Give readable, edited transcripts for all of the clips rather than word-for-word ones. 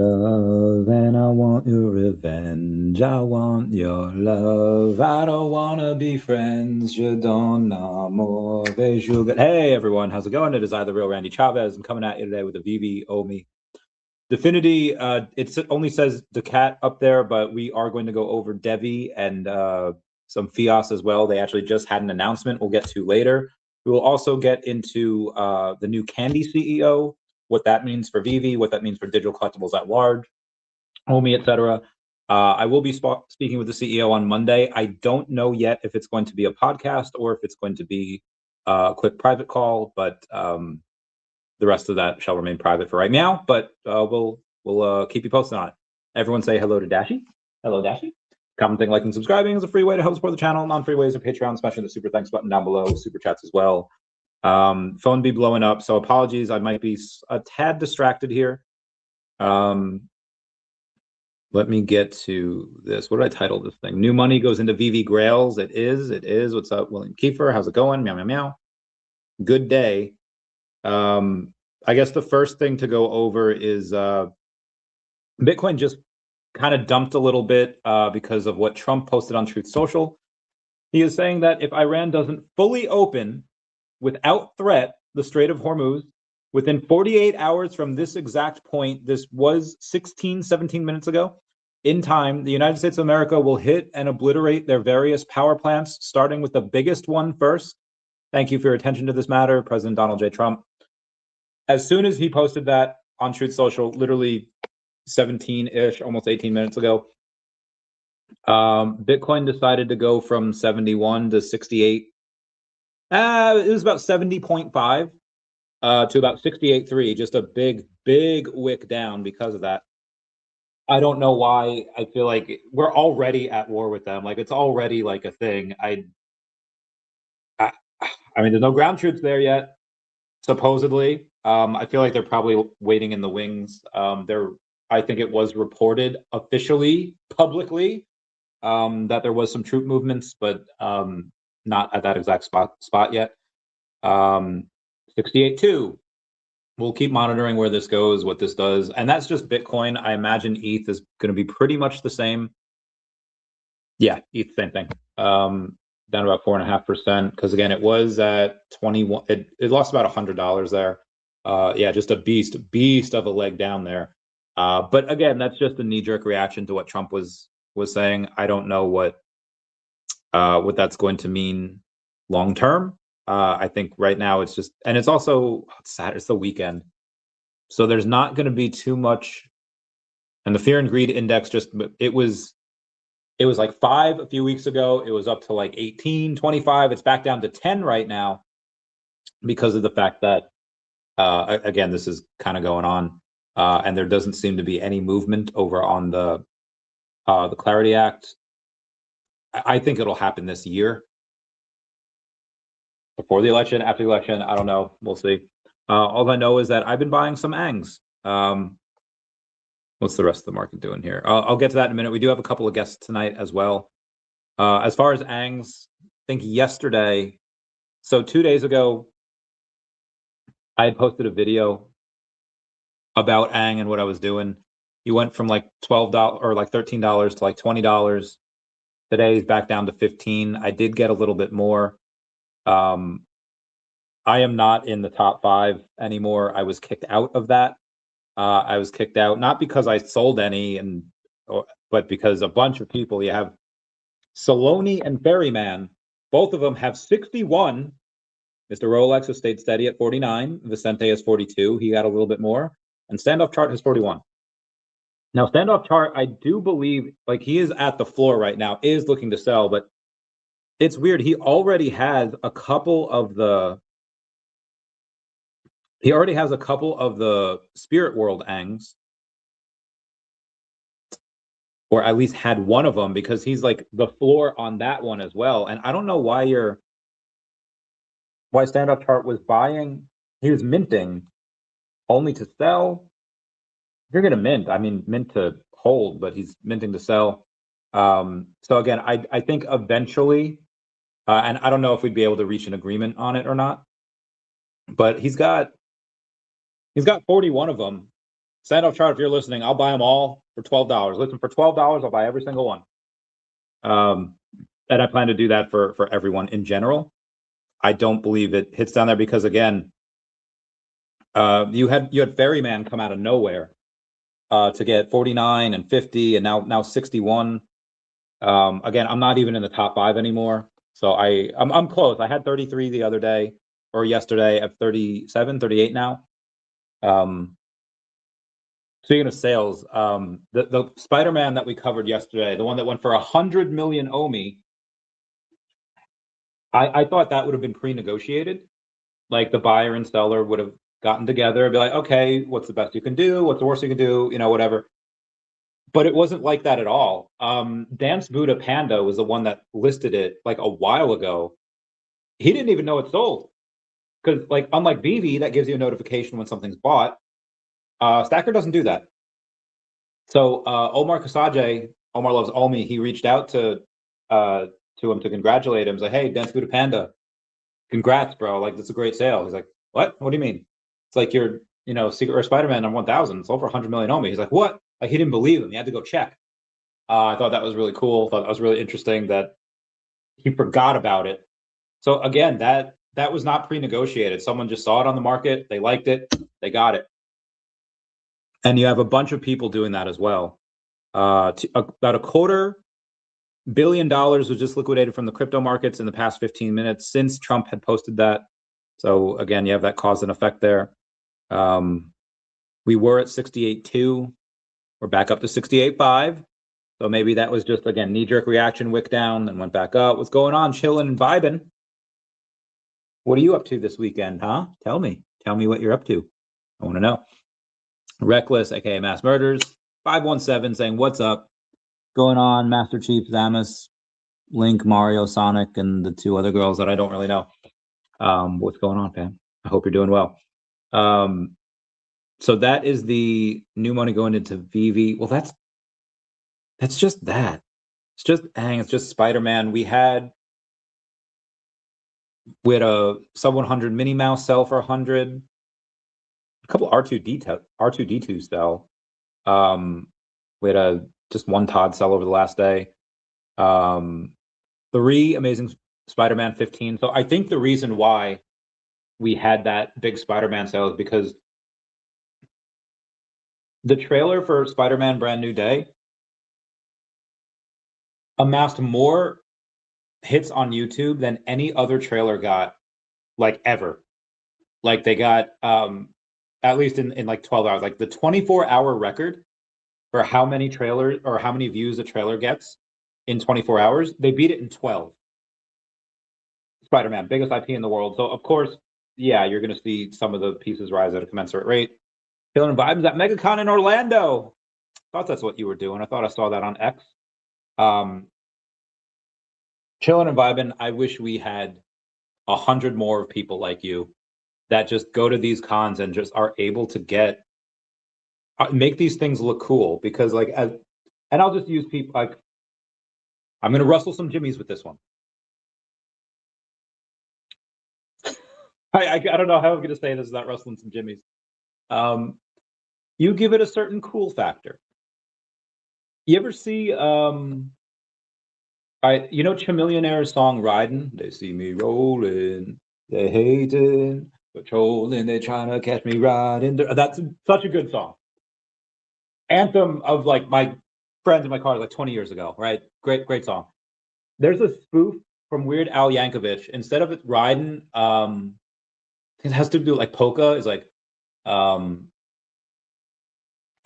love and I want your revenge. I want your love. I don't want to be friends. Je donne amour. Hey everyone, how's it going? It is I, the real Randy Chavez. I'm coming at you today with a VeVe OMI Definity. It only says DECAT up there, but we are going to go over DEVVE and some FIAS as well. They actually just had an announcement we'll get to later. We will also get into the new Candy CEO, what that means for VeVe, what that means for digital collectibles at large, OMI, etc. I will be speaking with the CEO on Monday. I don't know yet if it's going to be a podcast or if it's going to be a quick private call, but the rest of that shall remain private for right now. But we'll keep you posted on it. Everyone say hello to Dashi. Hello, Dashi. Commenting, liking, subscribing is a free way to help support the channel. Non-free ways are Patreon, smashing the super thanks button down below, super chats as well. Phone be blowing up, so apologies. I might be a tad distracted here. Let me get to this. What did I title this thing? New money goes into VeVe Grails. It is. What's up, William Kiefer? How's it going? Meow, meow, meow. Good day. I guess the first thing to go over is Bitcoin just kind of dumped a little bit because of what Trump posted on Truth Social. He is saying that if Iran doesn't fully open without threat the Strait of Hormuz within 48 hours from this exact point, this was 17 minutes ago, in time, the United States of America will hit and obliterate their various power plants, starting with the biggest one first. Thank you for your attention to this matter, President Donald J. Trump. As soon as he posted that on Truth Social, literally 17-ish, almost 18 minutes ago, Bitcoin decided to go from 71 to 68. It was about 70.5 to about 68.3, just a big wick down because of that. I don't know why. I feel like we're already at war with them. Like, it's already like a thing. I mean, there's no ground troops there yet, supposedly. I feel like they're probably waiting in the wings. I think it was reported officially, publicly, that there was some troop movements, but not at that exact spot yet. 68.2. We'll keep monitoring where this goes, what this does, and that's just Bitcoin. I imagine ETH is going to be pretty much the same. Yeah, ETH, same thing. Down about 4.5%, because again, it was at 21. It lost about $100 there. Yeah, just a beast of a leg down there. But again, that's just a knee-jerk reaction to what Trump was saying. I don't know what that's going to mean long term. I think right now it's just, and it's also sad. It's the weekend, so there's not going to be too much. And the fear and greed index it was like 5 a few weeks ago. It was up to like 18, 25. It's back down to 10 right now because of the fact that again, this is kind of going on, and there doesn't seem to be any movement over on the Clarity Act. I think it'll happen this year. Before the election, after the election, I don't know. We'll see. All I know is that I've been buying some ANGs. What's the rest of the market doing here? I'll get to that in a minute. We do have a couple of guests tonight as well. As far as ANGs, I think yesterday, so 2 days ago, I had posted a video about ANG and what I was doing. He went from like $12 or like $13 to like $20. Today he's back down to 15. I did get a little bit more. I am not in the top 5 anymore. I was kicked out of that. I was kicked out not because I sold any, but because a bunch of people. You have Saloni and Ferryman, both of them have 61. Mr. Rolex has stayed steady at 49. Vicente has 42. He got a little bit more, and Standoff Chart has 41. Now, Standoff Chart, I do believe, like, he is at the floor right now, is looking to sell, but it's weird. He already has a couple of the Spirit World ANGs, or at least had one of them, because he's like the floor on that one as well. And I don't know why Standoff Chart was buying. He was minting only to sell. If you're going to mint, I mean, mint to hold, but he's minting to sell. So again, I think eventually, and I don't know if we'd be able to reach an agreement on it or not, but he's got 41 of them. Stand-up chart, if you're listening, I'll buy them all for $12. Listen, for $12, I'll buy every single one. And I plan to do that for everyone in general. I don't believe it hits down there because, again, you had Ferryman come out of nowhere to get 49 and 50 and now 61. Again, I'm not even in the top 5 anymore. So I'm close. I had 33 the other day or yesterday. At 37, 38 now. Speaking of sales, the Spider-Man that we covered yesterday, the one that went for 100 million OMI, I thought that would have been pre-negotiated. Like the buyer and seller would have gotten together and be like, okay, what's the best you can do? What's the worst you can do? You know, whatever. But it wasn't like that at all. Dance Buddha Panda was the one that listed it like a while ago. He didn't even know it sold. Because like unlike VeVe, that gives you a notification when something's bought, Stacker doesn't do that. So Omar Kasaje, Omar loves Omi, he reached out to him to congratulate him. He's like, hey, Dance Buddha Panda, congrats, bro. Like, that's a great sale. He's like, what? What do you mean? It's like your, you know, Secret Rare Spider-Man on 1000. It's over 100 million OMI. He's like, what? Like, he didn't believe him. He had to go check. I thought that was really cool. Thought that was really interesting that he forgot about it. So again, that was not pre-negotiated. Someone just saw it on the market. They liked it. They got it. And you have a bunch of people doing that as well. About $250 million was just liquidated from the crypto markets in the past 15 minutes since Trump had posted that. So again, you have that cause and effect there. We were at 68.2. We're back up to 68.5. So maybe that was just, again, knee-jerk reaction, wick down, and went back up. What's going on? Chilling and vibing. What are you up to this weekend, huh? Tell me. Tell me what you're up to. I want to know. Reckless, aka Mass Murders, 517 saying, what's up? Going on, Master Chief, Zamus, Link, Mario, Sonic, and the 2 other girls that I don't really know. What's going on, fam? I hope you're doing well. So that is the new money going into VeVe. Well, that's just that. It's just, dang, it's just Spider-Man. We had a sub 100 Minnie Mouse sell for 100. A couple R2D2 sell. We had just one Todd sell over the last day. 3 Amazing Spider-Man 15. So I think the reason why we had that big Spider-Man sale is because the trailer for Spider-Man Brand New Day amassed more hits on YouTube than any other trailer got, like, ever. Like, they got at least in like 12 hours, like the 24-hour record for how many trailers or how many views a trailer gets in 24 hours, they beat it in 12. Spider-Man, biggest IP in the world. So of course, yeah, you're going to see some of the pieces rise at a commensurate rate. Feeling vibes at MegaCon in Orlando. Thought that's what you were doing. I thought I saw that on X. Chilling and vibing. I wish we had 100 more people like you that just go to these cons and just are able to get make these things look cool. Because like, and I'll just use people like, I'm going to rustle some jimmies with this one. I don't know how I'm going to say this without rustling some jimmies. You give it a certain cool factor. You ever see you know Chamillionaire's song Riding? They see me rolling, they hating, patrolling, they trying to catch me riding. That's such a good song. Anthem of like my friends in my car like 20 years ago, right? Great song. There's a spoof from Weird Al Yankovic. Instead of it riding, it has to do like polka. Is like, and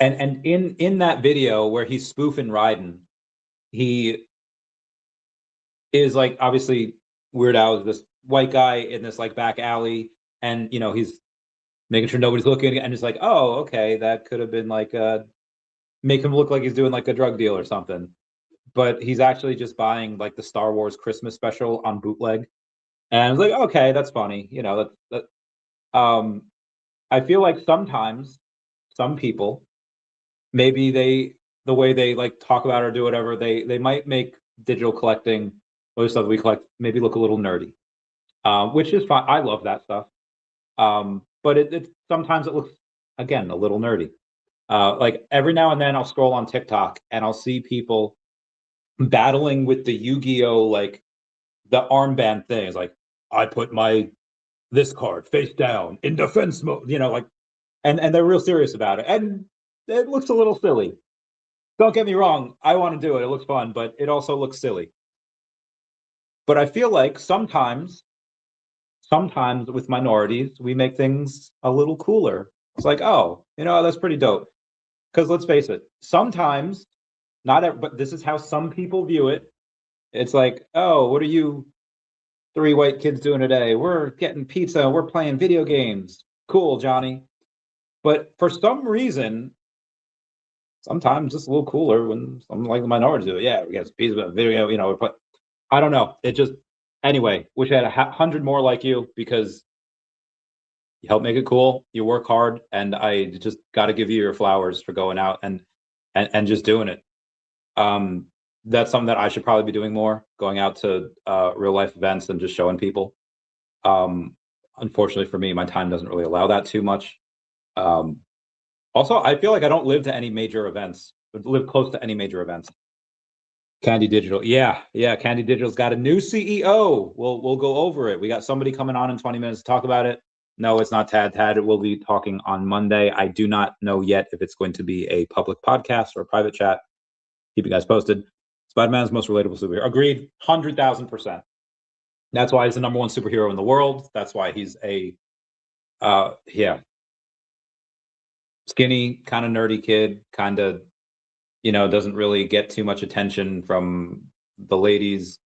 in that video where he's spoofing riding, he is like, obviously Weird Al is this white guy in this like back alley, and you know he's making sure nobody's looking, and it's like, oh, okay, that could have been like make him look like he's doing like a drug deal or something, but he's actually just buying like the Star Wars Christmas special on bootleg, and I was like, okay, that's funny, you know. I feel like sometimes some people, maybe the way they like talk about it or do whatever, they might make digital collecting or stuff we collect maybe look a little nerdy, which is fine. I love that stuff, but it sometimes it looks, again, a little nerdy. Like every now and then I'll scroll on TikTok and I'll see people battling with the Yu-Gi-Oh, like the armband thing. It's like, I put this card face down in defense mode, like, and they're real serious about it. And it looks a little silly. Don't get me wrong, I want to do it. It looks fun, but it also looks silly. But I feel like sometimes with minorities, we make things a little cooler. It's like, oh, that's pretty dope. Because let's face it, sometimes, but this is how some people view it. It's like, oh, what are you three white kids doing today? We're getting pizza, we're playing video games. Cool, Johnny. But for some reason, sometimes it's a little cooler when something like the minorities do it. Yeah, we got pizza, video, I don't know. It just, anyway, wish I had 100 more like you, because you help make it cool. You work hard, and I just got to give you your flowers for going out and just doing it. That's something that I should probably be doing more, going out to real life events and just showing people. Unfortunately for me, my time doesn't really allow that too much. Also, I feel like I don't live close to any major events. Candy Digital, yeah, Candy Digital's got a new CEO. We'll go over it. We got somebody coming on in 20 minutes to talk about it. No, it's not Tad. Tad will be talking on Monday. I do not know yet if it's going to be a public podcast or a private chat. Keep you guys posted. Spider-Man's most relatable superhero. Agreed, 100,000%. That's why he's the #1 superhero in the world. That's why he's skinny, kind of nerdy kid, kind of, doesn't really get too much attention from the ladies,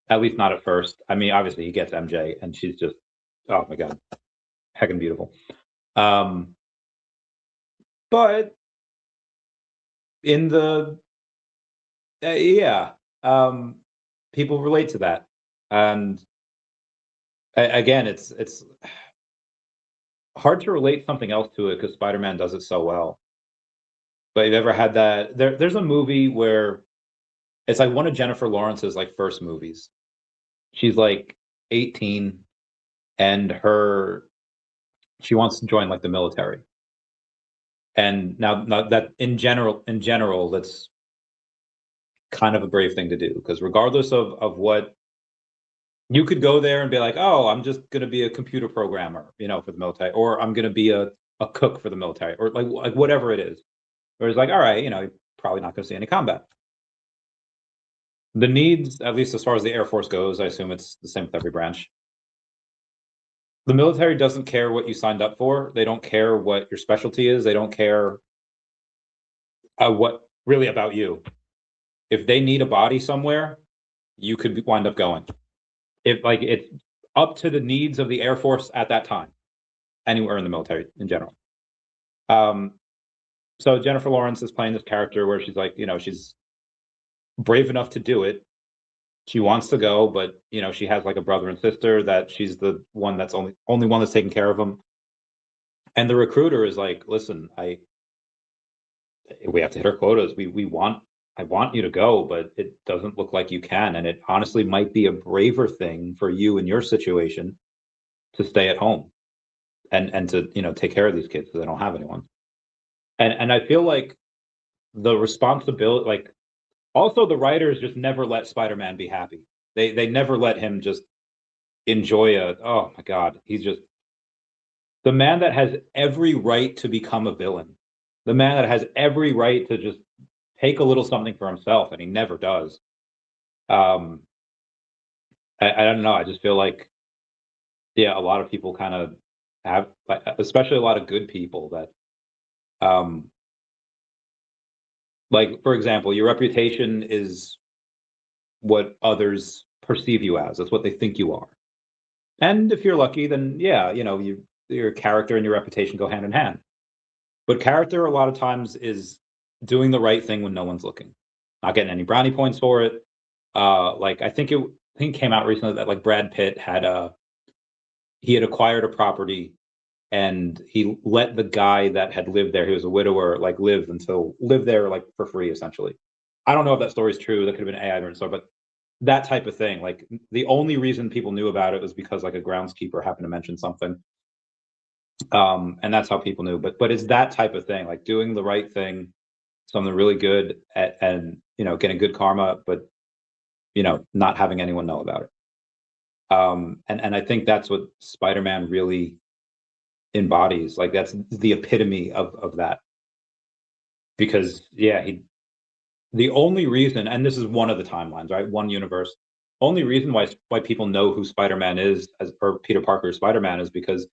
at least not at first. I mean, obviously he gets MJ, and she's just, oh my God, heckin' beautiful. But in the, people relate to that. And again, it's hard to relate something else to it because Spider-Man does it so well. But you've ever had that? There's a movie where it's like one of Jennifer Lawrence's like first movies. She's like 18, and she wants to join like the military. And now that in general, that's kind of a brave thing to do, because regardless of what, you could go there and be like, oh, I'm just going to be a computer programmer, for the military, or I'm going to be a cook for the military, or like whatever it is. Or it's like, all right, you're probably not going to see any combat. The needs, at least as far as the Air Force goes, I assume it's the same with every branch. The military doesn't care what you signed up for. They don't care what your specialty is. They don't care what really about you. If they need a body somewhere, you could wind up going. It's up to the needs of the Air Force at that time, anywhere in the military in general. So Jennifer Lawrence is playing this character where she's like, she's brave enough to do it. She wants to go, but she has like a brother and sister that she's the one that's only one that's taking care of them. And the recruiter is like, listen, we have to hit our quotas. I want you to go, but it doesn't look like you can. And it honestly might be a braver thing for you in your situation to stay at home and to, take care of these kids because they don't have anyone. And I feel like the responsibility, like, also the writers just never let Spider-Man be happy. They never let him just enjoy oh my God, he's just the man that has every right to become a villain. The man that has every right to just take a little something for himself, and he never does. I don't know. I just feel like, a lot of people kind of have, especially a lot of good people that, like, for example, your reputation is what others perceive you as. That's what they think you are. And if you're lucky, then your character and your reputation go hand in hand. But character a lot of times is doing the right thing when no one's looking, not getting any brownie points for it. Like I think it came out recently that like Brad Pitt had acquired a property, and he let the guy that had lived there, he was a widower, like live there like for free essentially. I don't know if that story is true. That could have been AI written story, but that type of thing. Like the only reason people knew about it was because like a groundskeeper happened to mention something. And that's how people knew. But it's that type of thing, like doing the right thing, something really good and getting good karma, but not having anyone know about it. And I think that's what Spider-Man really embodies. Like that's the epitome of that. Because yeah, the only reason, and this is one of the timelines, right? One universe. Only reason why people know who Spider-Man is or Peter Parker Spider-Man is because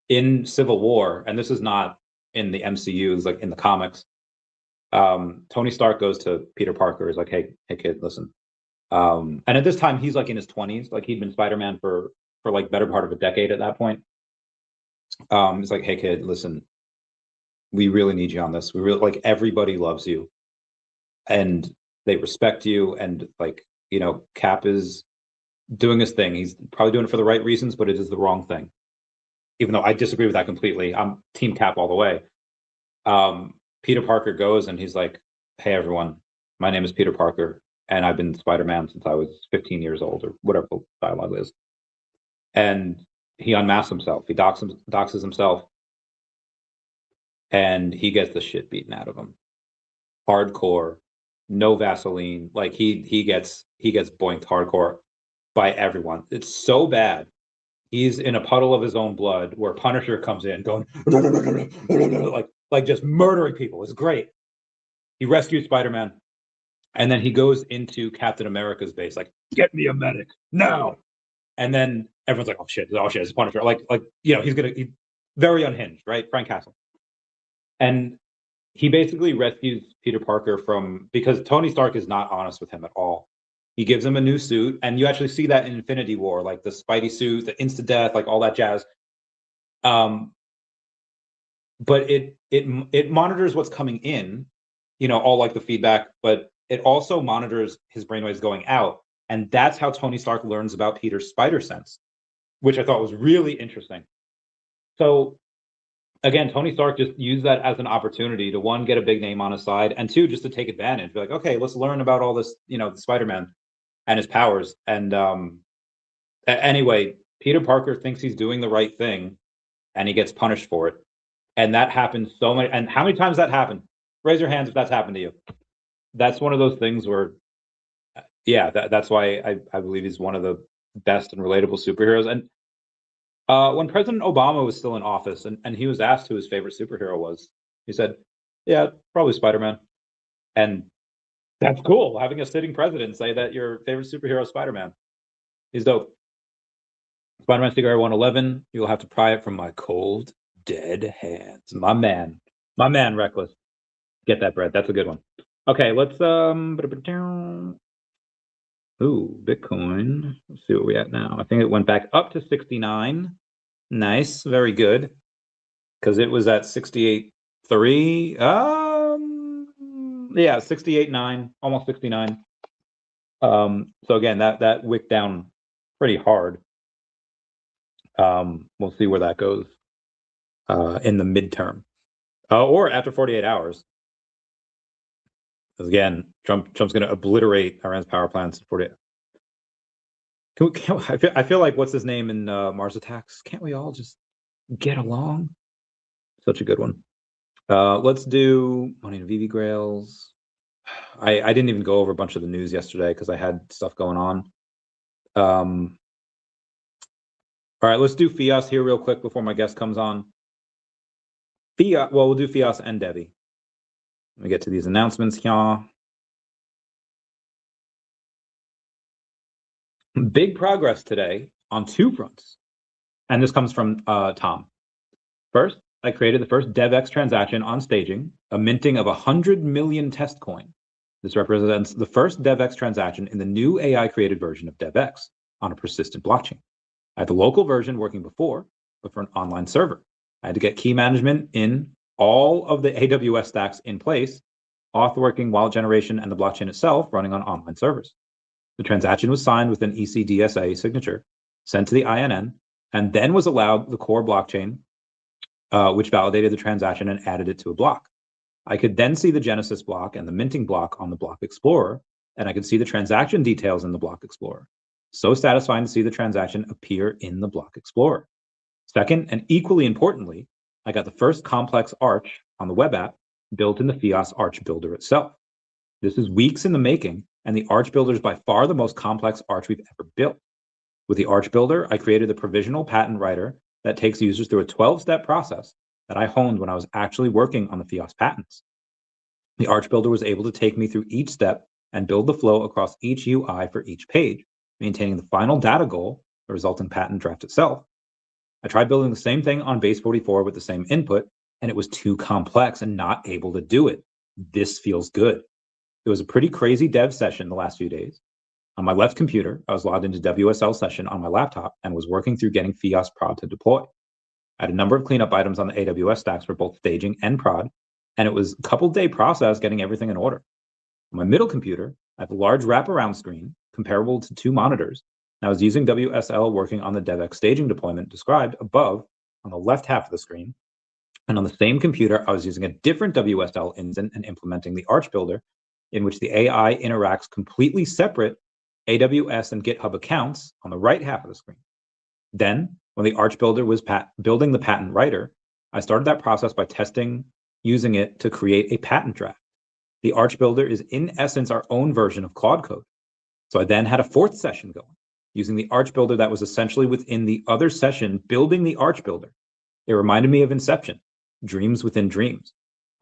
in Civil War, and this is not in the MCU, it's like in the comics, Tony Stark goes to Peter Parker, is like, hey kid, listen. And at this time he's like in his 20s, like he'd been Spider-Man for like better part of a decade at that point. It's like, hey kid, listen, we really need you on this. We really, like, everybody loves you and they respect you, and like, Cap is doing his thing. He's probably doing it for the right reasons, but it is the wrong thing. Even though I disagree with that completely. I'm Team Cap all the way. Peter Parker goes and he's like, hey everyone, my name is Peter Parker and I've been Spider-Man since I was 15 years old, or whatever the dialogue is. And he unmasks himself. He doxes himself, and he gets the shit beaten out of him. Hardcore, no Vaseline. Like he gets boinked hardcore by everyone. It's so bad. He's in a puddle of his own blood where Punisher comes in going like just murdering people. It's great. He rescues Spider-Man, and then he goes into Captain America's base, like, get me a medic now. And then everyone's like, oh shit, it's Punisher. Like he's very unhinged, right? Frank Castle. And he basically rescues Peter Parker because Tony Stark is not honest with him at all. He gives him a new suit, and you actually see that in Infinity War, like the Spidey suit, the insta-death, like all that jazz. But it monitors what's coming in, all like the feedback, but it also monitors his brainwaves going out. And that's how Tony Stark learns about Peter's spider sense, which I thought was really interesting. So again, Tony Stark just used that as an opportunity to, one, get a big name on his side, and two, just to take advantage. Be like, okay, let's learn about all this, the Spider-Man and his powers. And anyway, Peter Parker thinks he's doing the right thing, and he gets punished for it. And that happens so many. And how many times that happened? Raise your hands if that's happened to you. That's one of those things where, yeah, that's why I believe he's one of the best and relatable superheroes. And when President Obama was still in office, and he was asked who his favorite superhero was, he said, yeah, probably Spider-Man. And that's cool, having a sitting president say that your favorite superhero is Spider-Man. He's dope. Spider-Man Cigar 111, you'll have to pry it from my cold, dead hands. My man, Reckless. Get that bread. That's a good one. Okay, let's ooh, Bitcoin. Let's see what we're at now. I think it went back up to 69. Nice, very good. Because it was at 68.3. Yeah, 68.9, almost 69. So again, that wicked down pretty hard. We'll see where that goes in the midterm, or after 48 hours. Because again, Trump's going to obliterate Iran's power plants in 48. I feel like, what's his name in Mars Attacks? Can't we all just get along? Such a good one. Let's do money to VeVe grails. I didn't even go over a bunch of the news yesterday because I had stuff going on. All right, let's do Fias here real quick before my guest comes on. Fiat, well, we'll do Fias and DEVVE. Let me get to these announcements here. Big progress today on two fronts. And this comes from Tom. First, I created the first DevX transaction on staging, a minting of 100 million test coin. This represents the first DevX transaction in the new AI-created version of DevX on a persistent blockchain. I had the local version working before, but for an online server. I had to get key management in all of the AWS stacks in place, auth working, wallet generation, and the blockchain itself running on online servers. The transaction was signed with an ECDSA signature, sent to the INN, and then was allowed the core blockchain, which validated the transaction and added it to a block. I could then see the Genesis block and the minting block on the Block Explorer, and I could see the transaction details in the Block Explorer. So satisfying to see the transaction appear in the Block Explorer. Second, and equally importantly, I got the first complex arch on the web app built in the FIOS Arch Builder itself. This is weeks in the making, and the Arch Builder is by far the most complex arch we've ever built. With the Arch Builder, I created the provisional patent writer that takes users through a 12-step process that I honed when I was actually working on the FIOS patents. The Arch Builder was able to take me through each step and build the flow across each UI for each page, maintaining the final data goal, the resulting patent draft itself. I tried building the same thing on base 44 with the same input, and it was too complex and not able to do it. This feels good. It was a pretty crazy dev session the last few days. On my left computer, I was logged into WSL session on my laptop and was working through getting FIOS prod to deploy. I had a number of cleanup items on the AWS stacks for both staging and prod, and it was a couple-day process getting everything in order. On my middle computer, I have a large wraparound screen comparable to 2 monitors, and I was using WSL working on the DEVVE staging deployment described above on the left half of the screen. And on the same computer, I was using a different WSL instance and implementing the Arch Builder, in which the AI interacts completely separate AWS and GitHub accounts on the right half of the screen. Then, when the Arch Builder was building the patent writer, I started that process by testing using it to create a patent draft. The Arch Builder is in essence our own version of Claude Code. So I then had a 4th session going, using the Arch Builder that was essentially within the other session building the Arch Builder. It reminded me of Inception, dreams within dreams.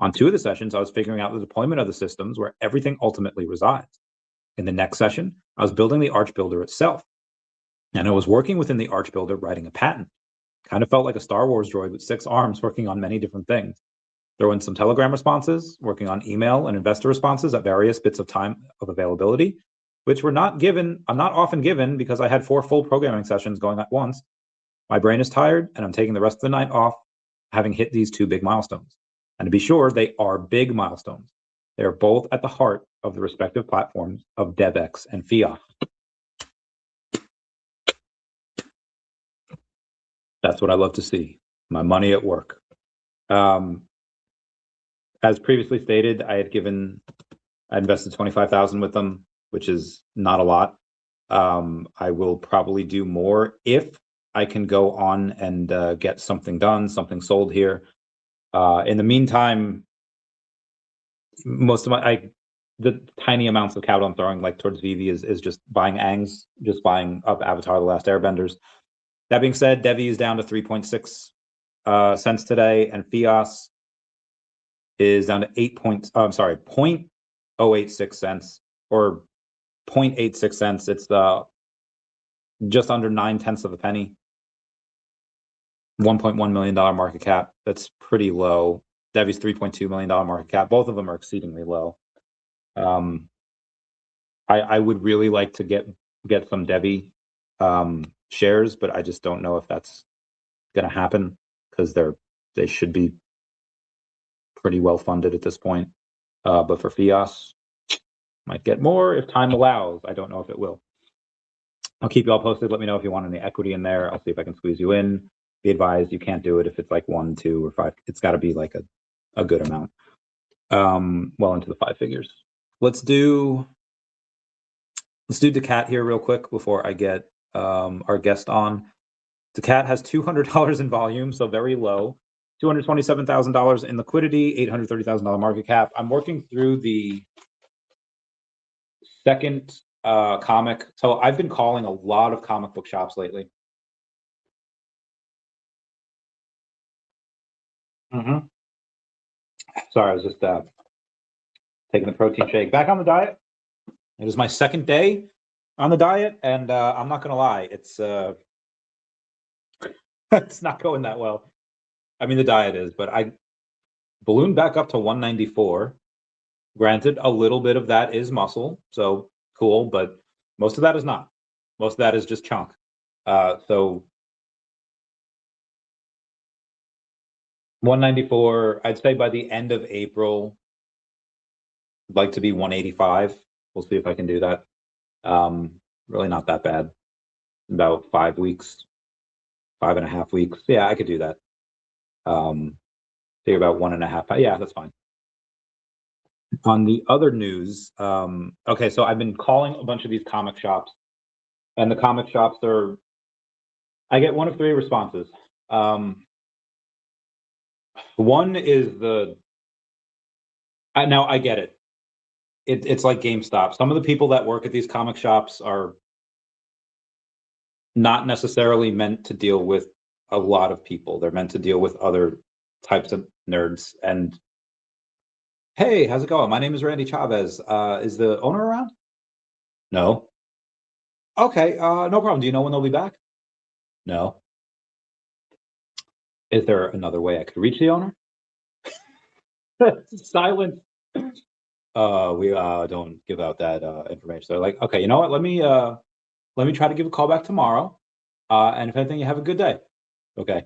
On 2 of the sessions, I was figuring out the deployment of the systems where everything ultimately resides. In the next session, I was building the Arch Builder itself. And I was working within the Arch Builder writing a patent. Kind of felt like a Star Wars droid with 6 arms working on many different things. Throw in some Telegram responses, working on email and investor responses at various bits of time of availability, which were not often given because I had 4 full programming sessions going at once. My brain is tired, and I'm taking the rest of the night off, having hit these 2 big milestones. And to be sure, they are big milestones. They are both at the heart of the respective platforms of DevX and FIOS. That's what I love to see, my money at work. As previously stated, I invested 25,000 with them, which is not a lot. I will probably do more if I can go on and get something done, something sold here. In the meantime, most of the tiny amounts of capital I'm throwing like towards VeVe is just buying ANGs, just buying up Avatar: The Last Airbenders. That being said, DEVVE is down to 3.6 cents today, and FIOS is down to 0.086 cents or 0.86 cents. It's just under 9/10 of a penny. $1.1 million market cap. That's pretty low. DEVVE's $3.2 million market cap. Both of them are exceedingly low. I would really like to get some DEVVE shares, but I just don't know if that's going to happen because they should be pretty well funded at this point. But for FIOS, might get more if time allows. I don't know if it will. I'll keep you all posted. Let me know if you want any equity in there. I'll see if I can squeeze you in. Be advised, you can't do it if it's like 1, 2, or 5. It's got to be like a good amount. Well into the 5 figures. Let's do DACAT here real quick before I get our guest on. DACAT has $200 in volume, so very low. $227,000 in liquidity, $830,000 market cap. I'm working through the second comic. So I've been calling a lot of comic book shops lately. Sorry, I was just taking the protein shake. Back on the diet. It is my 2nd day on the diet, and I'm not gonna lie, it's it's not going that well. I mean, the diet is, but I ballooned back up to 194. Granted, a little bit of that is muscle, so cool, but most of that is not. Most of that is just chunk. So 194, I'd say by the end of April, I'd like to be 185. We'll see if I can do that. Really not that bad. About 5 weeks, 5.5 weeks. Yeah, I could do that. Say about 1.5. Yeah, that's fine. On the other news, okay, so I've been calling a bunch of these comic shops, and the comic shops I get 1 of 3 responses. One is the now I get it. It's like GameStop. Some of the people that work at these comic shops are not necessarily meant to deal with a lot of people. They're meant to deal with other types of nerds. And hey, how's it going? My name is Randy Chavez. Is the owner around? No. Okay, no problem. Do you know when they'll be back? No. Is there another way I could reach the owner? Silence. We don't give out that information. So like, okay, you know what? Let me try to give a call back tomorrow. And if anything, you have a good day. Okay.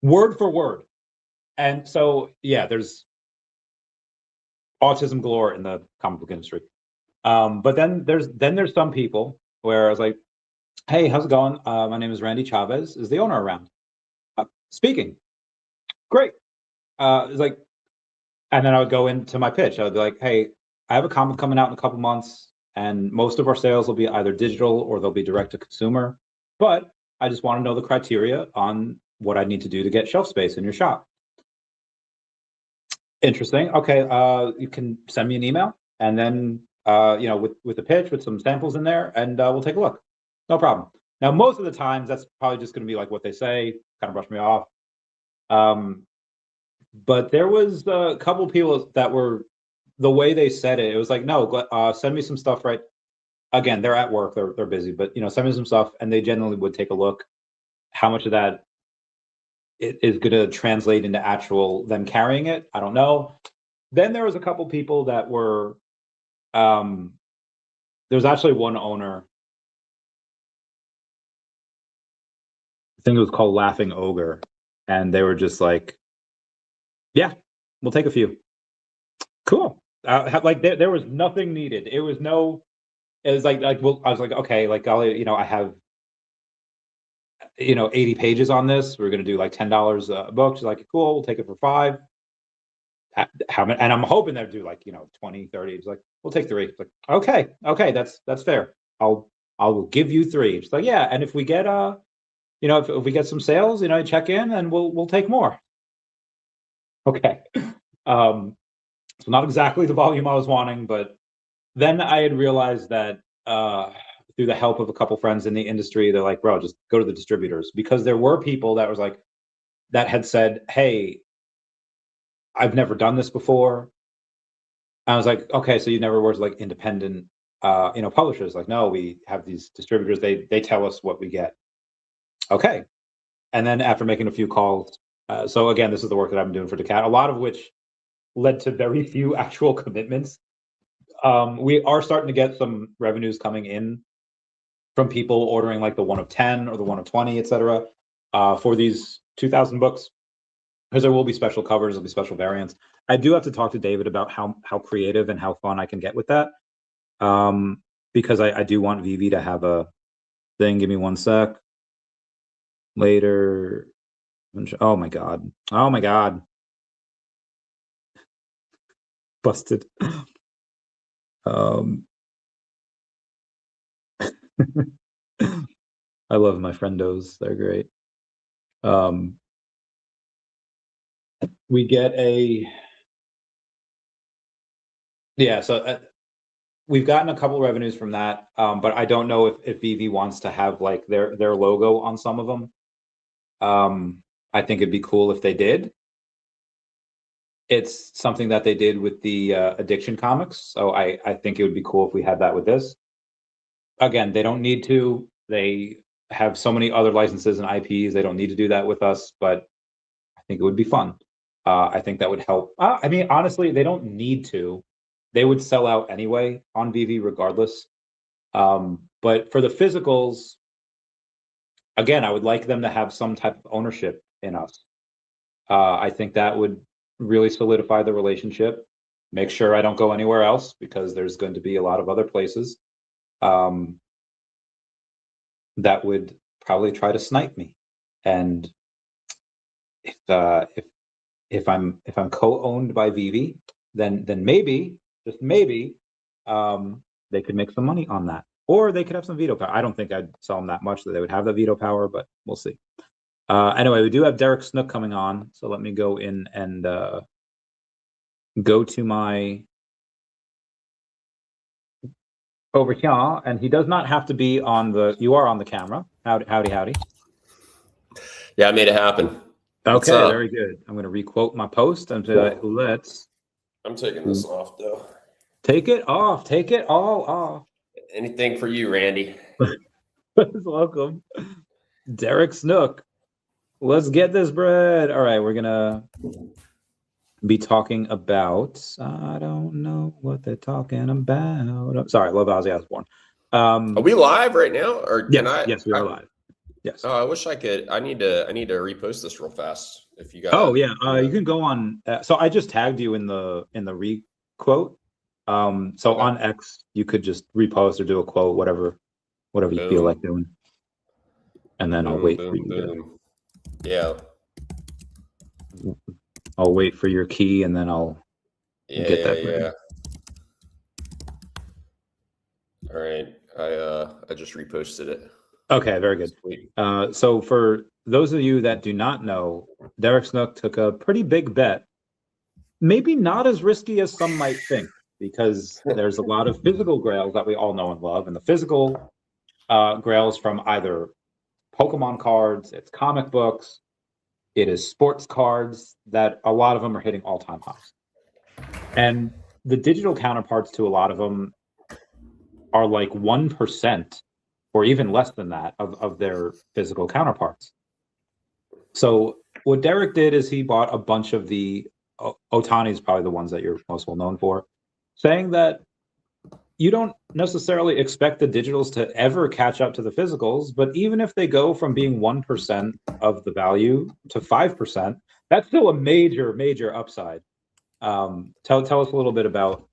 Word for word. And so yeah, there's autism galore in the comic book industry. But then there's some people where I was like, hey, how's it going? My name is Randy Chavez. Is the owner around? Speaking. Great. It's like, and then I would go into my pitch. I would be like, hey, I have a comic coming out in a couple months, and most of our sales will be either digital or they'll be direct to consumer. But I just want to know the criteria on what I need to do to get shelf space in your shop. Interesting. Okay, you can send me an email, and then you know, with the pitch, with some samples in there, and we'll take a look. No problem. Now, most of the times, that's probably just going to be like what they say, kind of brush me off. But there was a couple people that were, the way they said it, it was like, no, send me some stuff, right? Again, they're at work, they're busy, but you know, send me some stuff, and they generally would take a look. How much of that is going to translate into actual them carrying it? I don't know. Then there was a couple people that were, there's actually one owner, I think it was called Laughing Ogre, and they were just like, yeah, we'll take a few. Cool. Like there was nothing needed. It was like well, I was like, okay, like you know, I have, you know, 80 pages on this. We're gonna do like $10 a book. She's like, cool, we'll take it for 5. How many? And I'm hoping they'll do like, you know, 20, 30. It's like, we'll take 3. It's like, okay, that's fair. I'll give you 3. It's like, yeah, and if we get you know, if we get some sales, you know, check in and we'll take more. Okay. So not exactly the volume I was wanting, but then I had realized that through the help of a couple friends in the industry, they're like, bro, just go to the distributors, because there were people that was like, that had said, hey, I've never done this before. I was like, okay, so you never worked like independent, you know, publishers? Like, no, we have these distributors. They tell us what we get. Okay, and then after making a few calls, so again, this is the work that I've been doing for DACAT, a lot of which led to very few actual commitments. We are starting to get some revenues coming in from people ordering like the 1 of 10 or the 1 of 20, etc. For these 2,000 books, because there will be special covers, there'll be special variants. I do have to talk to David about how creative and how fun I can get with that, because I do want VeVe to have a thing. Give me one sec. Later. Oh my god. Oh my god. Busted. I love my friendos. They're great. We get a, yeah, so we've gotten a couple revenues from that, but I don't know if VeVe wants to have like their logo on some of them. I think it'd be cool if they did. It's something that they did with the addiction comics, so I think it would be cool if we had that with this. Again, they don't need to. They have so many other licenses and IPs. They don't need to do that with us, but I think it would be fun. I think that would help. I mean, honestly, they don't need to. They would sell out anyway on VeVe regardless. But for the physicals, again, I would like them to have some type of ownership in us. I think that would really solidify the relationship. Make sure I don't go anywhere else, because there's going to be a lot of other places that would probably try to snipe me. And if I'm co-owned by VeVe, then maybe, just maybe, they could make some money on that, or they could have some veto power. I don't think I'd sell them that much that they would have the veto power, but we'll see. Anyway, we do have Derek Snook coming on, so let me go in and go to my over here, and he does not have to be on the. You are on the camera. Howdy, howdy, howdy. Yeah, I made it happen. Okay, very good. I'm going to requote my post and say, let's. I'm taking this off though. Take it off. Take it all off. Anything for you, Randy. Welcome, Derek Snook. Let's get this bread. All right, we're gonna be talking about. I don't know what they're talking about. Sorry, love Ozzy Osbourne. Are we live right now, or yes, can I? Yes, we are live. Yes. Oh, I wish I could. I need to repost this real fast. If you got. Oh yeah, you can go on. So I just tagged you in the re-quote. So okay. On X, you could just repost or do a quote, whatever you feel like doing. And then I'll wait for you. Yeah. I'll wait for your key, and then I'll get that. Yeah. All right. I just reposted it. Okay, very good. So for those of you that do not know, Derek Snook took a pretty big bet. Maybe not as risky as some might think, because there's a lot of physical grails that we all know and love, and the physical grails from either Pokemon cards, it's comic books, it is sports cards, that a lot of them are hitting all-time highs. And the digital counterparts to a lot of them are like 1% or even less than that of their physical counterparts. So what Derek did is he bought a bunch of the Ohtani is probably the ones that you're most well known for, saying that you don't necessarily expect the digitals to ever catch up to the physicals, but even if they go from being 1% of the value to 5%, that's still a major, major upside. Tell us a little bit about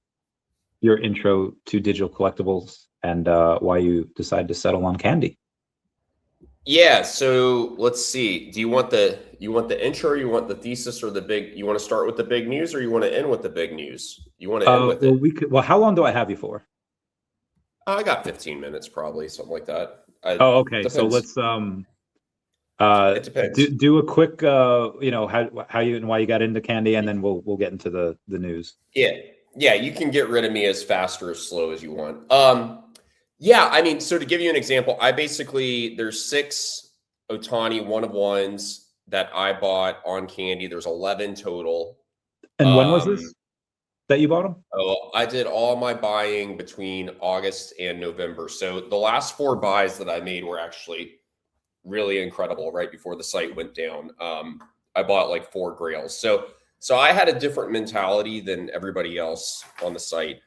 your intro to digital collectibles and why you decided to settle on candy. Yeah, so let's see. Do you want the intro, or you want the thesis, or the big? You want to start with the big news, or you want to end with the big news? You want to end with it? Well, how long do I have you for? I got 15 minutes, probably something like that. Okay. Depends. So let's it depends. Do a quick how you and why you got into candy, and then we'll get into the news. Yeah, you can get rid of me as fast or as slow as you want. Yeah, I mean, so to give you an example, there's 6 Ohtani 1-of-1s that I bought on candy. There's 11 total. And when was this that you bought them? Oh, I did all my buying between August and November. So the last 4 buys that I made were actually really incredible right before the site went down. I bought like 4 grails. So I had a different mentality than everybody else on the site.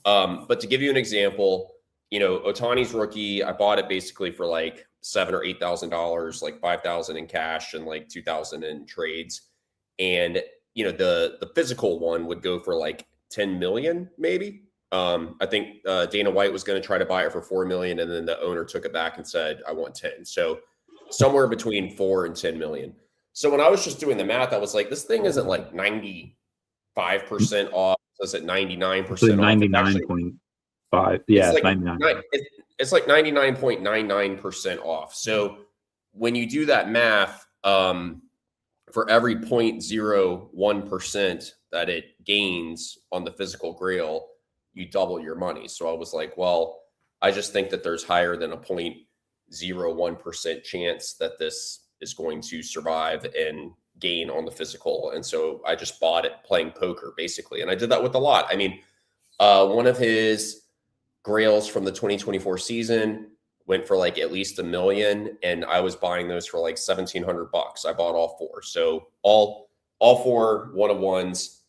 But to give you an example, Ohtani's rookie, I bought it basically for like $7,000 or $8,000, like $5,000 in cash and like $2,000 in trades. And the physical one would go for like 10 million, maybe. I think Dana White was going to try to buy it for 4 million, and then the owner took it back and said, I want 10. So somewhere between 4 and 10 million. So when I was just doing the math, I was like, this thing isn't like 95% off. It's at 99% off. 99.5. Yeah, it's like 99. It's like 99.99% off. So when you do that math, for every 0.01% that it gains on the physical grail, you double your money. So I was like, well, I just think that there's higher than a 0.01% chance that this is going to survive and gain on the physical. And so I just bought it playing poker, basically. And I did that with a lot. I mean, one of his grails from the 2024 season went for like at least $1 million, and I was buying those for like $1,700. I bought all 4. So all 4 1-of-1s,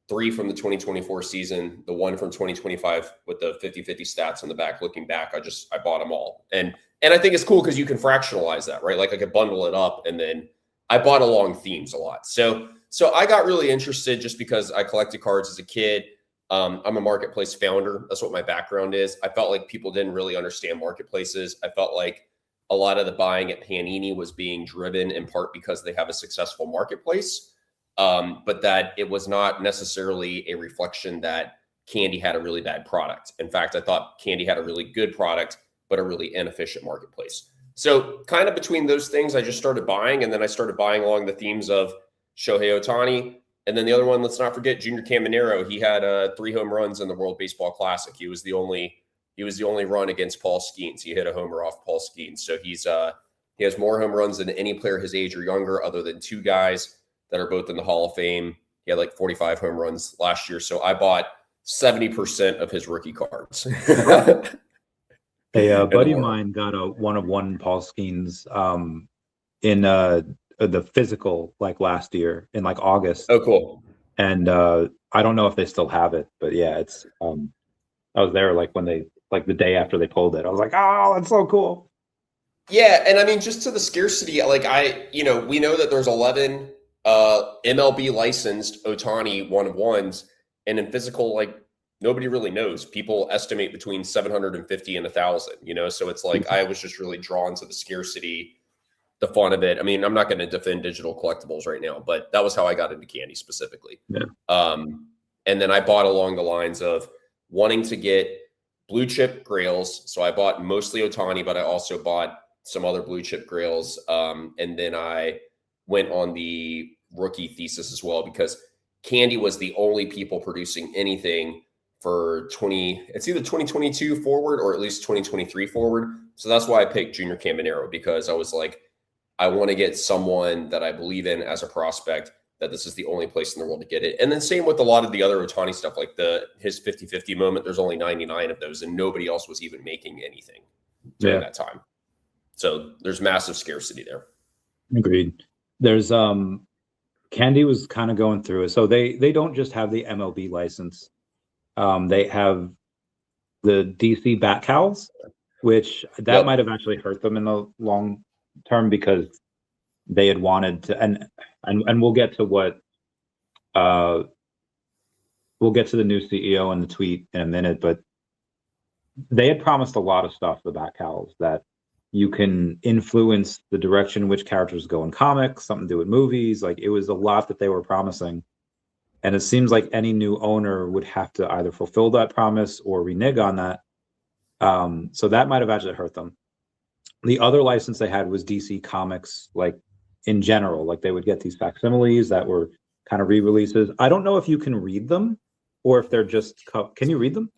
3 from the 2024 season, the 1 from 2025 with the 50-50 stats on the back. Looking back, I bought them all. And I think it's cool because you can fractionalize that, right? Like I could bundle it up, and then I bought along themes a lot. So I got really interested just because I collected cards as a kid. I'm a marketplace founder. That's what my background is. I felt like people didn't really understand marketplaces. I felt like a lot of the buying at Panini was being driven in part because they have a successful marketplace, but that it was not necessarily a reflection that Candy had a really bad product. In fact, I thought Candy had a really good product, but a really inefficient marketplace. So kind of between those things, I just started buying, and then I started buying along the themes of Shohei Ohtani. And then the other one, let's not forget Junior Caminero. He had 3 home runs in the World Baseball Classic. He was the only run against Paul Skeens. He hit a homer off Paul Skeens. So he has more home runs than any player his age or younger, other than 2 guys that are both in the Hall of Fame. He had like 45 home runs last year. So I bought 70% of his rookie cards. A buddy of mine got a 1-of-1 Paul Skeens in the physical like last year in like August. Oh, cool. And I don't know if they still have it, but yeah, it's I was there like when they like the day after they pulled it. I was like, oh, that's so cool. Yeah, and I mean, just to the scarcity, like we know that there's 11 MLB licensed Ohtani 1-of-1s, and in physical, like nobody really knows. People estimate between 750 and 1,000. So it's like I was just really drawn to the scarcity, the fun of it. I mean, I'm not going to defend digital collectibles right now, but that was how I got into candy specifically. Yeah. And then I bought along the lines of wanting to get blue chip grails. So I bought mostly Ohtani, but I also bought some other blue chip grails. And then I went on the rookie thesis as well, because candy was the only people producing anything for it's either 2022 forward or at least 2023 forward. So that's why I picked Junior Caminero, because I was like, I want to get someone that I believe in as a prospect, that this is the only place in the world to get it. And then same with a lot of the other Ohtani stuff, like his 50-50 moment, there's only 99 of those and nobody else was even making anything during that time. So there's massive scarcity there. Agreed. There's Candy was kind of going through it. So they don't just have the MLB license. They have the DC Bat Cows, which that might have actually hurt them in the long term, because they had wanted to, and we'll get to what we'll get to the new CEO and the tweet in a minute, but they had promised a lot of stuff, the Bat Cows, that you can influence the direction in which characters go in comics, something to do with movies. Like, it was a lot that they were promising. And it seems like any new owner would have to either fulfill that promise or renege on that. So that might have actually hurt them. The other license they had was DC Comics, like in general, like they would get these facsimiles that were kind of re-releases. I don't know if you can read them or if they're just, can you read them?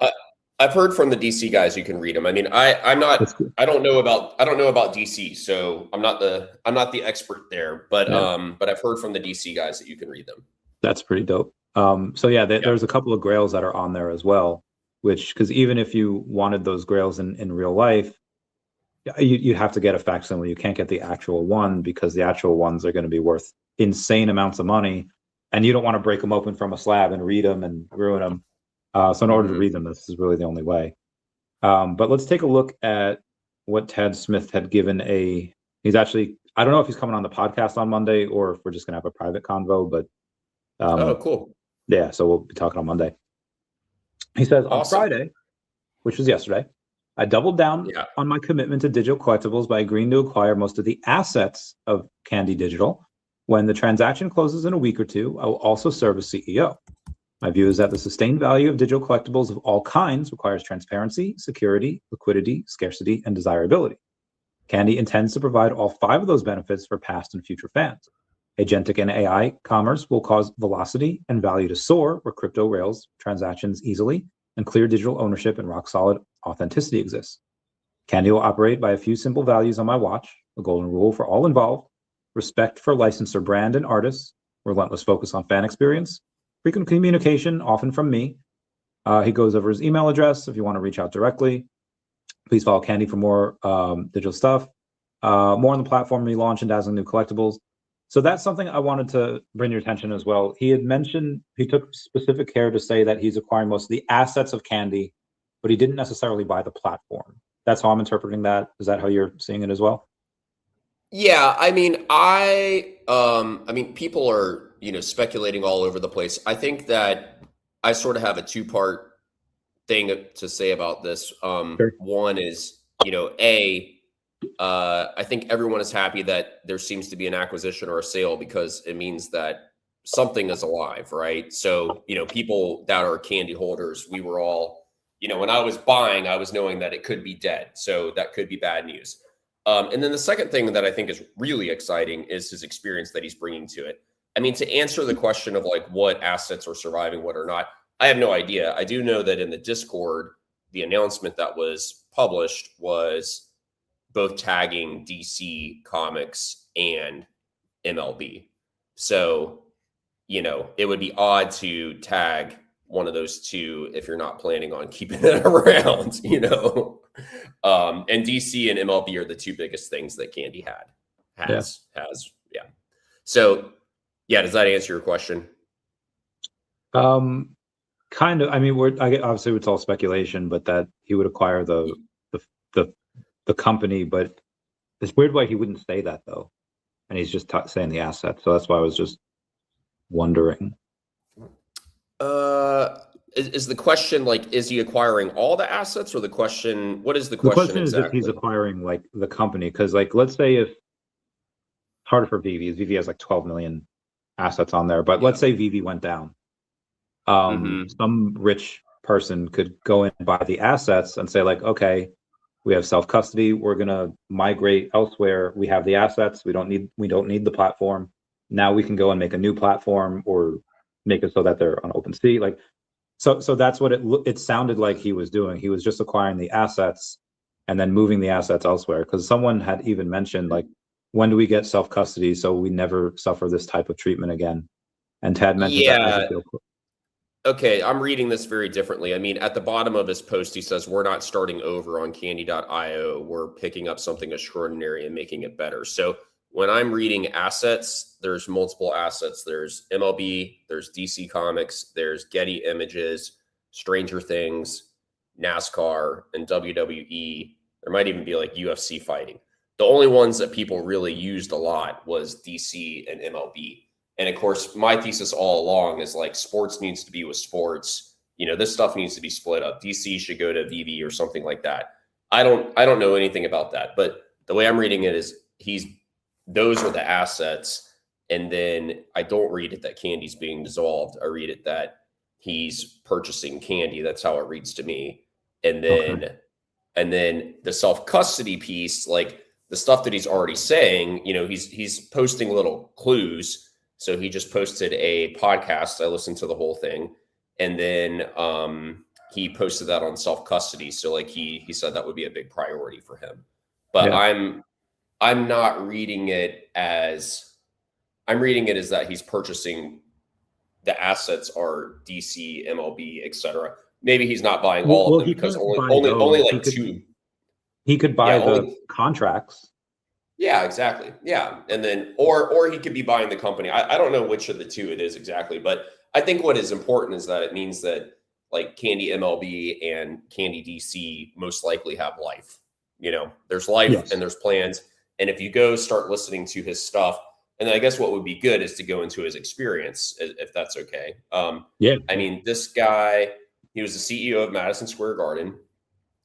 I've heard from the DC guys you can read them. I mean, I don't know about DC, so I'm not the expert there, but I've heard from the DC guys that you can read them. That's pretty dope. So yeah, there's a couple of grails that are on there as well, which, because even if you wanted those grails in real life, you have to get a facsimile. You can't get the actual one, because the actual ones are going to be worth insane amounts of money, and you don't want to break them open from a slab and read them and ruin them. So in order to read them, this is really the only way. But let's take a look at what Tad Smith had given he's actually, I don't know if he's coming on the podcast on Monday or if we're just going to have a private convo, but oh, cool. Yeah, so we'll be talking on Monday. He says, on Friday, which was yesterday, I doubled down on my commitment to digital collectibles by agreeing to acquire most of the assets of Candy Digital. When the transaction closes in a week or two, I will also serve as CEO. My view is that the sustained value of digital collectibles of all kinds requires transparency, security, liquidity, scarcity, and desirability. Candy intends to provide all 5 of those benefits for past and future fans. Agentic and AI commerce will cause velocity and value to soar where crypto rails transactions easily, and clear digital ownership and rock-solid authenticity exists. Candy will operate by a few simple values on my watch: a golden rule for all involved, respect for licensor brand and artists, relentless focus on fan experience, frequent communication, often from me. He goes over his email address if you want to reach out directly. Please follow Candy for more digital stuff. More on the platform, relaunch and dazzling new collectibles. So that's something I wanted to bring your attention as well. He had mentioned, he took specific care to say that he's acquiring most of the assets of Candy, but he didn't necessarily buy the platform. That's how I'm interpreting that. Is that how you're seeing it as well? Yeah, I mean, people are, speculating all over the place. I think that I sort of have a 2-part thing to say about this. Sure. One is, I think everyone is happy that there seems to be an acquisition or a sale, because it means that something is alive, right? So, people that are candy holders, we were all, when I was buying, I was knowing that it could be dead. So that could be bad news. And then the second thing that I think is really exciting is his experience that he's bringing to it. I mean, to answer the question of like what assets are surviving, what are not, I have no idea. I do know that in the Discord, the announcement that was published was both tagging DC Comics and MLB. So, you know, it would be odd to tag one of those two if you're not planning on keeping it around, you know. And DC and MLB are the two biggest things that Candy has. Yeah. So, yeah, does that answer your question? Kind of. I mean, obviously it's all speculation, but that he would acquire the company. But it's weird why he wouldn't say that though, and he's just saying the assets. So that's why I was just wondering. Is the question like, is he acquiring all the assets, or the question? What is the question? The question exactly? is if he's acquiring like the company, because like let's say if harder for VeVe, VeVe has like 12 million assets on there, but let's say VeVe went down. Some rich person could go in and buy the assets and say like, okay, we have self-custody, we're gonna migrate elsewhere, we have the assets, we don't need the platform, now we can go and make a new platform or make it so that they're on OpenSea. Like so that's what it sounded like he was doing. He was just acquiring the assets and then moving the assets elsewhere, because someone had even mentioned like, when do we get self-custody so we never suffer this type of treatment again? And Tad mentioned that. Okay, I'm reading this very differently. I mean, at the bottom of his post, he says, we're not starting over on candy.io. We're picking up something extraordinary and making it better. So when I'm reading assets, there's multiple assets. There's MLB, there's DC Comics, there's Getty Images, Stranger Things, NASCAR, and WWE. There might even be like UFC fighting. The only ones that people really used a lot was DC and MLB. And of course, my thesis all along is like, sports needs to be with sports. You know, this stuff needs to be split up. DC should go to VeVe or something like that. I don't know anything about that, but the way I'm reading it is those are the assets. And then I don't read it that Candy's being dissolved. I read it that he's purchasing Candy. That's how it reads to me. And then the self-custody piece, like the stuff that he's already saying, you know, he's posting little clues. So he just posted a podcast. I listened to the whole thing. And then he posted that on self-custody. So like he said that would be a big priority for him. But yeah. I'm not reading it as that he's purchasing the assets are DC, MLB, etc. Maybe he's not buying all of them because only like two. He could buy the contracts. Yeah, exactly. Yeah. And then, or he could be buying the company. I don't know which of the two it is exactly, but I think what is important is that it means that like Candy MLB and Candy DC most likely have life. You know, there's life and there's plans. And if you go start listening to his stuff, and then I guess what would be good is to go into his experience, if that's okay. I mean, this guy, he was the CEO of Madison Square Garden.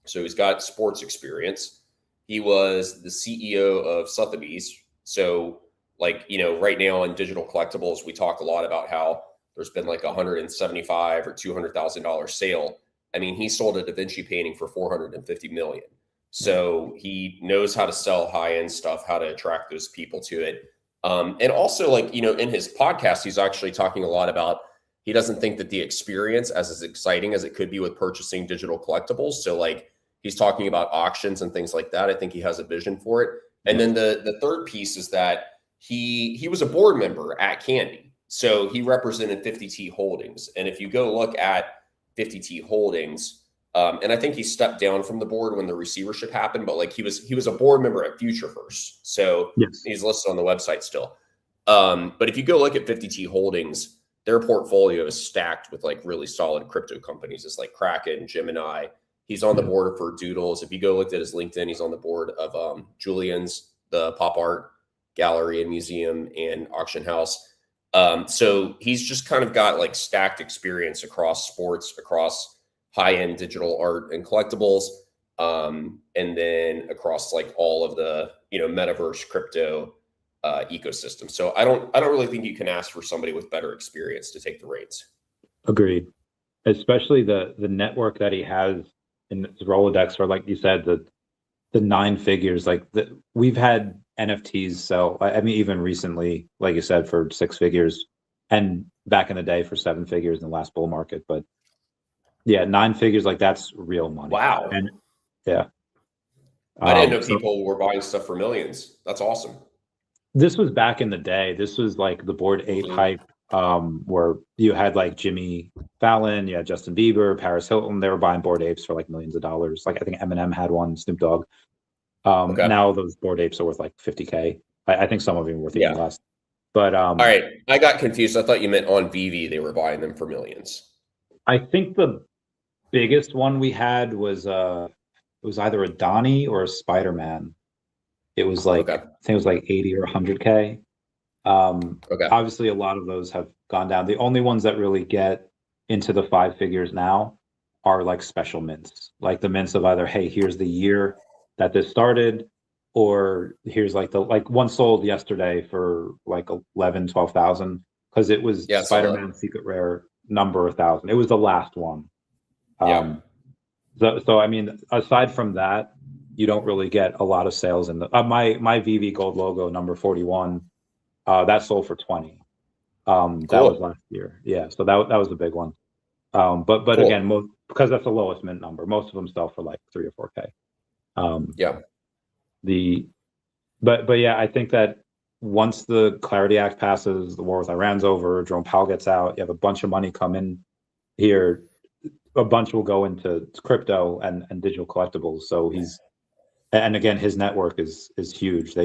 So he's got sports experience. He was the CEO of Sotheby's. So like, you know, right now in digital collectibles, we talk a lot about how there's been like $175,000 or $200,000 sale. I mean, he sold a Da Vinci painting for $450 million. So he knows how to sell high-end stuff, how to attract those people to it. And also, like, you know, in his podcast, he's actually talking a lot about, he doesn't think that the experience as exciting as it could be with purchasing digital collectibles. So like, he's talking about auctions and things like that. I think he has a vision for it. And then the third piece is that he was a board member at Candy. So he represented 50T Holdings. And if you go look at 50T Holdings, and I think he stepped down from the board when the receivership happened, but like he was a board member at Future First. So he's listed on the website still. But if you go look at 50T Holdings, their portfolio is stacked with like really solid crypto companies. It's like Kraken, Gemini. He's on the board for Doodles. If you go look at his LinkedIn, he's on the board of Julian's, the pop art gallery and museum and auction house. So he's just kind of got like stacked experience across sports, across high-end digital art and collectibles, and then across like all of the, you know, metaverse crypto ecosystem. So I don't really think you can ask for somebody with better experience to take the reins. Agreed. Especially the network that he has in his Rolodex, or like you said, the 9 figures, like we've had NFTs sell. I mean, even recently, like you said, for 6 figures, and back in the day for 7 figures in the last bull market. But yeah, 9 figures, like that's real money. Wow. And yeah, I didn't know so people were buying stuff for millions. That's awesome. this was back in the day. This was like the Bored Ape hype, where you had like Jimmy Fallon, you had Justin Bieber, Paris Hilton. They were buying Bored Apes for like millions of dollars. Like I think Eminem had one, Snoop Dogg. Okay. Now those Bored Apes are worth like 50K. I think some of them are worth even Yeah. less. But All right. I got confused. I thought you meant on VeVe they were buying them for millions. I think the biggest one we had was it was either a Donnie or a Spider-Man. It was like, Okay. I think it was like 80 or 100K. Okay. Obviously a lot of those have gone down. The only ones that really get into the 5 figures now are like special mints, like the mints of either, hey, here's the year that this started, or here's like one sold yesterday for like 11, 12,000 because it was Yeah. Spider-Man secret rare number 1,000. It was the last one. Yeah. So I mean, aside from that, you don't really get a lot of sales in the my VeVe gold logo number 41. That sold for 20. That was Cool. last year. Yeah, so that was a big one. But Cool. again, because that's the lowest mint number. Most of them sell for like 3 or 4K. Yeah. But yeah, I think that once the Clarity Act passes, the war with Iran's over, Jerome Powell gets out, you have a bunch of money come in here. A bunch will go into crypto and digital collectibles. So and again, his network is huge.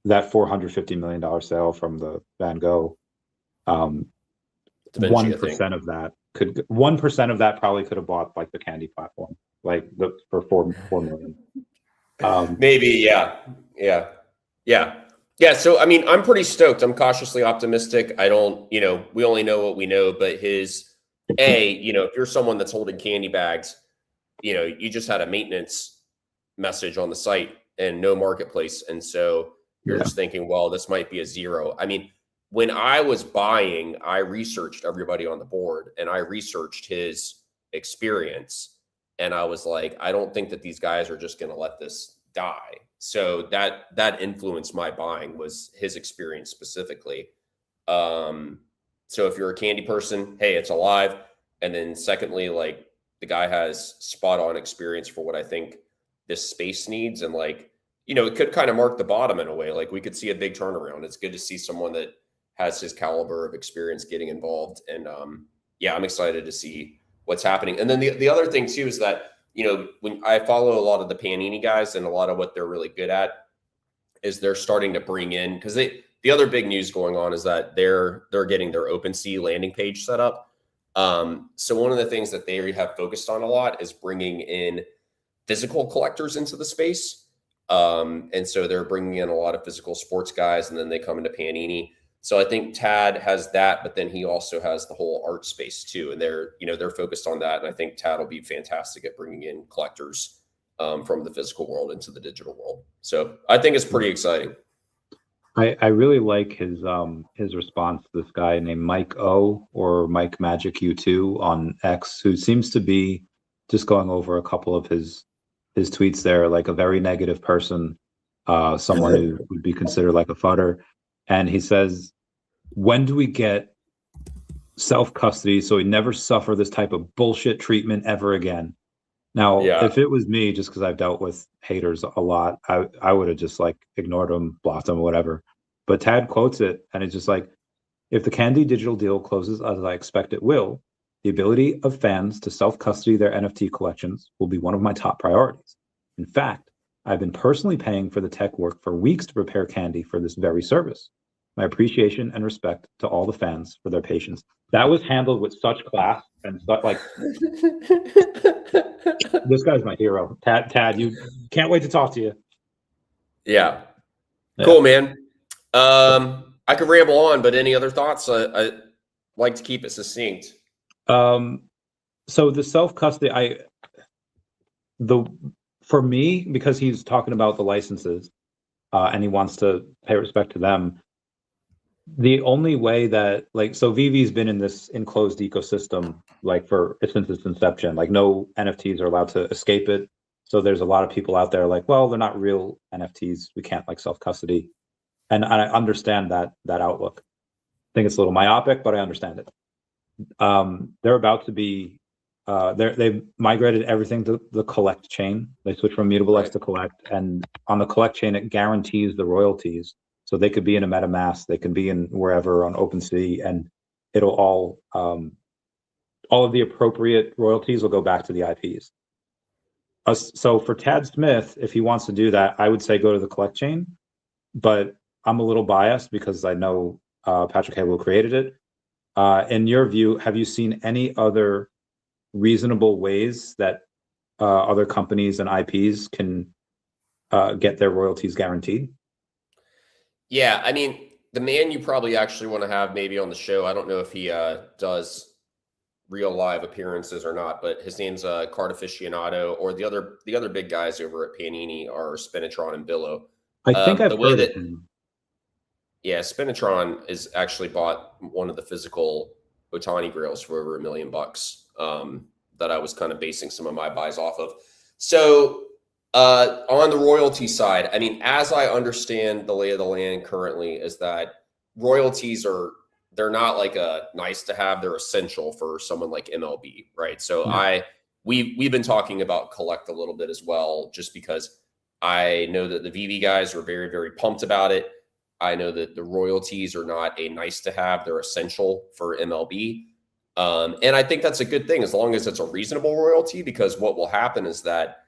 That $450 million sale from the Van Gogh, Da Vinci, 1% of that 1% of that probably could have bought like the Candy platform, like for 4 million. Maybe. Yeah. So, I mean, I'm pretty stoked. I'm cautiously optimistic. I don't, we only know what we know, but if you're someone that's holding candy bags, you just had a maintenance message on the site and no marketplace. And so you're just thinking, well, this might be a zero. I mean, when I was buying, I researched everybody on the board and I researched his experience. And I was like, I don't think that these guys are just going to let this die. So that influenced my buying, was his experience specifically. So if you're a candy person, hey, it's alive. And then secondly, like, the guy has spot on experience for what I think this space needs. And like, it could kind of mark the bottom in a way. Like, we could see a big turnaround. It's good to see someone that has his caliber of experience getting involved. And I'm excited to see what's happening. And then the other thing too is that, when I follow a lot of the Panini guys, and a lot of what they're really good at is they're starting to bring in, because the other big news going on is that they're getting their OpenSea landing page set up. So one of the things that they have focused on a lot is bringing in physical collectors into the space. And so they're bringing in a lot of physical sports guys, and then they come into Panini. So I think Tad has that, but then he also has the whole art space too. And they're focused on that. And I think Tad will be fantastic at bringing in collectors from the physical world into the digital world. So I think it's pretty exciting. I really like his response to this guy named Mike O, or Mike Magic U2 on X, who seems to be just going over a couple of his tweets there, like a very negative person, someone who would be considered like a fudder. And he says, when do we get self-custody so we never suffer this type of bullshit treatment ever again? Now, if it was me, just because I've dealt with haters a lot, I would have just like ignored them, blocked them, whatever. But Tad quotes it, and it's just like, if the Candy digital deal closes as I expect it will, the ability of fans to self-custody their NFT collections will be one of my top priorities. In fact, I've been personally paying for the tech work for weeks to prepare Candy for this very service. My appreciation and respect to all the fans for their patience. That was handled with such class and such, like, this guy's my hero. Tad, you can't wait to talk to you. Yeah. Cool, man. I could ramble on, but any other thoughts? I like to keep it succinct. So the self-custody, for me, because he's talking about the licenses, and he wants to pay respect to them, the only way that, like, so VeVe's been in this enclosed ecosystem like since its inception. Like, no NFTs are allowed to escape it. So there's a lot of people out there like, well, they're not real NFTs. We can't like self-custody. And I understand that outlook. I think it's a little myopic, but I understand it. They're about to be, they've migrated everything to the collect chain. They switched from mutable X to collect, and on the collect chain, it guarantees the royalties. So they could be in a MetaMask, they can be in wherever on OpenSea, and it'll all of the appropriate royalties will go back to the IPs. So for Tad Smith, if he wants to do that, I would say go to the collect chain, but I'm a little biased because I know Patrick Halo created it. In your view, have you seen any other reasonable ways that other companies and IPs can get their royalties guaranteed? Yeah, I mean, the man you probably actually want to have maybe on the show, I don't know if he does real live appearances or not, but his name's Card Aficionado, or the other big guys over at Panini are Spinatron and Billow. I think I've heard of him. Yeah, Spinatron is actually bought one of the physical Otani grails for over $1 million that I was kind of basing some of my buys off of. So on the royalty side, I mean, as I understand the lay of the land currently is that royalties they're not like a nice to have, they're essential for someone like MLB, right? So we've been talking about collect a little bit as well, just because I know that the VeVe guys are very, very pumped about it. I know that the royalties are not a nice to have, they're essential for MLB. And I think that's a good thing as long as it's a reasonable royalty, because what will happen is that,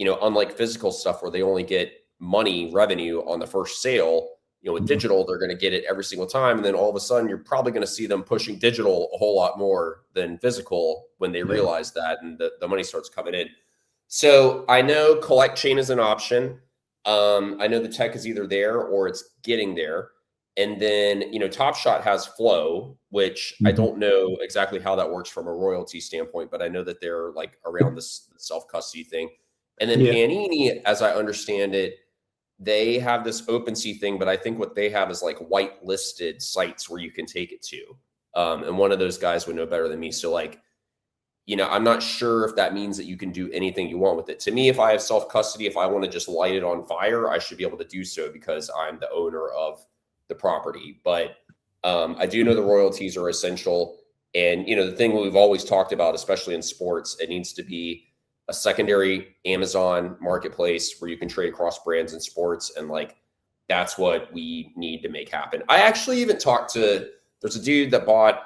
unlike physical stuff where they only get money revenue on the first sale, with digital, they're going to get it every single time. And then all of a sudden, you're probably going to see them pushing digital a whole lot more than physical when they realize that and the money starts coming in. So I know collect chain is an option. I know the tech is either there or it's getting there. And then, Top Shot has Flow, which I don't know exactly how that works from a royalty standpoint, but I know that they're like around this self-custody thing. And then Panini, as I understand it, they have this OpenSea thing, but I think what they have is like whitelisted sites where you can take it to. And one of those guys would know better than me. So like, I'm not sure if that means that you can do anything you want with it. To me, if I have self-custody, if I want to just light it on fire, I should be able to do so because I'm the owner of the property. But I do know the royalties are essential. And, the thing we've always talked about, especially in sports, it needs to be a secondary Amazon marketplace where you can trade across brands and sports. And like, that's what we need to make happen. I actually even talked to, there's a dude that bought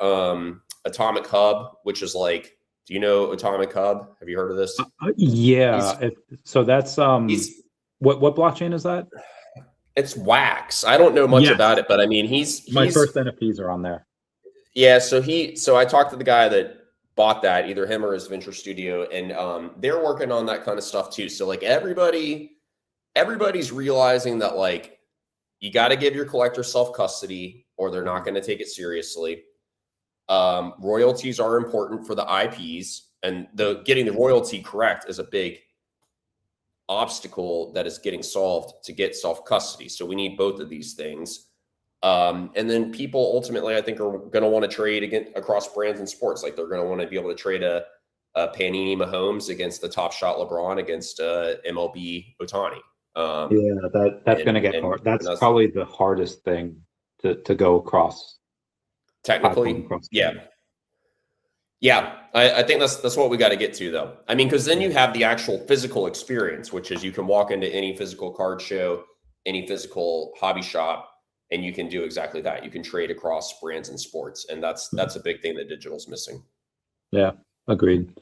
Atomic Hub, which is like, do you know Atomic Hub? Have you heard of this? So that's, what blockchain is that? It's Wax. I don't know much about it, but I mean, my first NFTs are on there. Yeah. So I talked to the guy that bought that, either him or his venture studio, and they're working on that kind of stuff too. So like everybody's realizing that like you got to give your collector self-custody or they're not going to take it seriously. Royalties are important for the IPs, and getting the royalty correct is a big obstacle that is getting solved to get self-custody. So we need both of these things. And then people ultimately, I think, are going to want to trade across brands and sports. Like they're going to want to be able to trade a Panini Mahomes against the Top Shot LeBron against MLB Otani. That's going to get hard. That's probably the hardest thing to go across. Technically, yeah. I think that's what we got to get to, though. I mean, because then you have the actual physical experience, which is you can walk into any physical card show, any physical hobby shop, and you can do exactly that. You can trade across brands and sports, and that's a big thing that digital's missing. Yeah, agreed.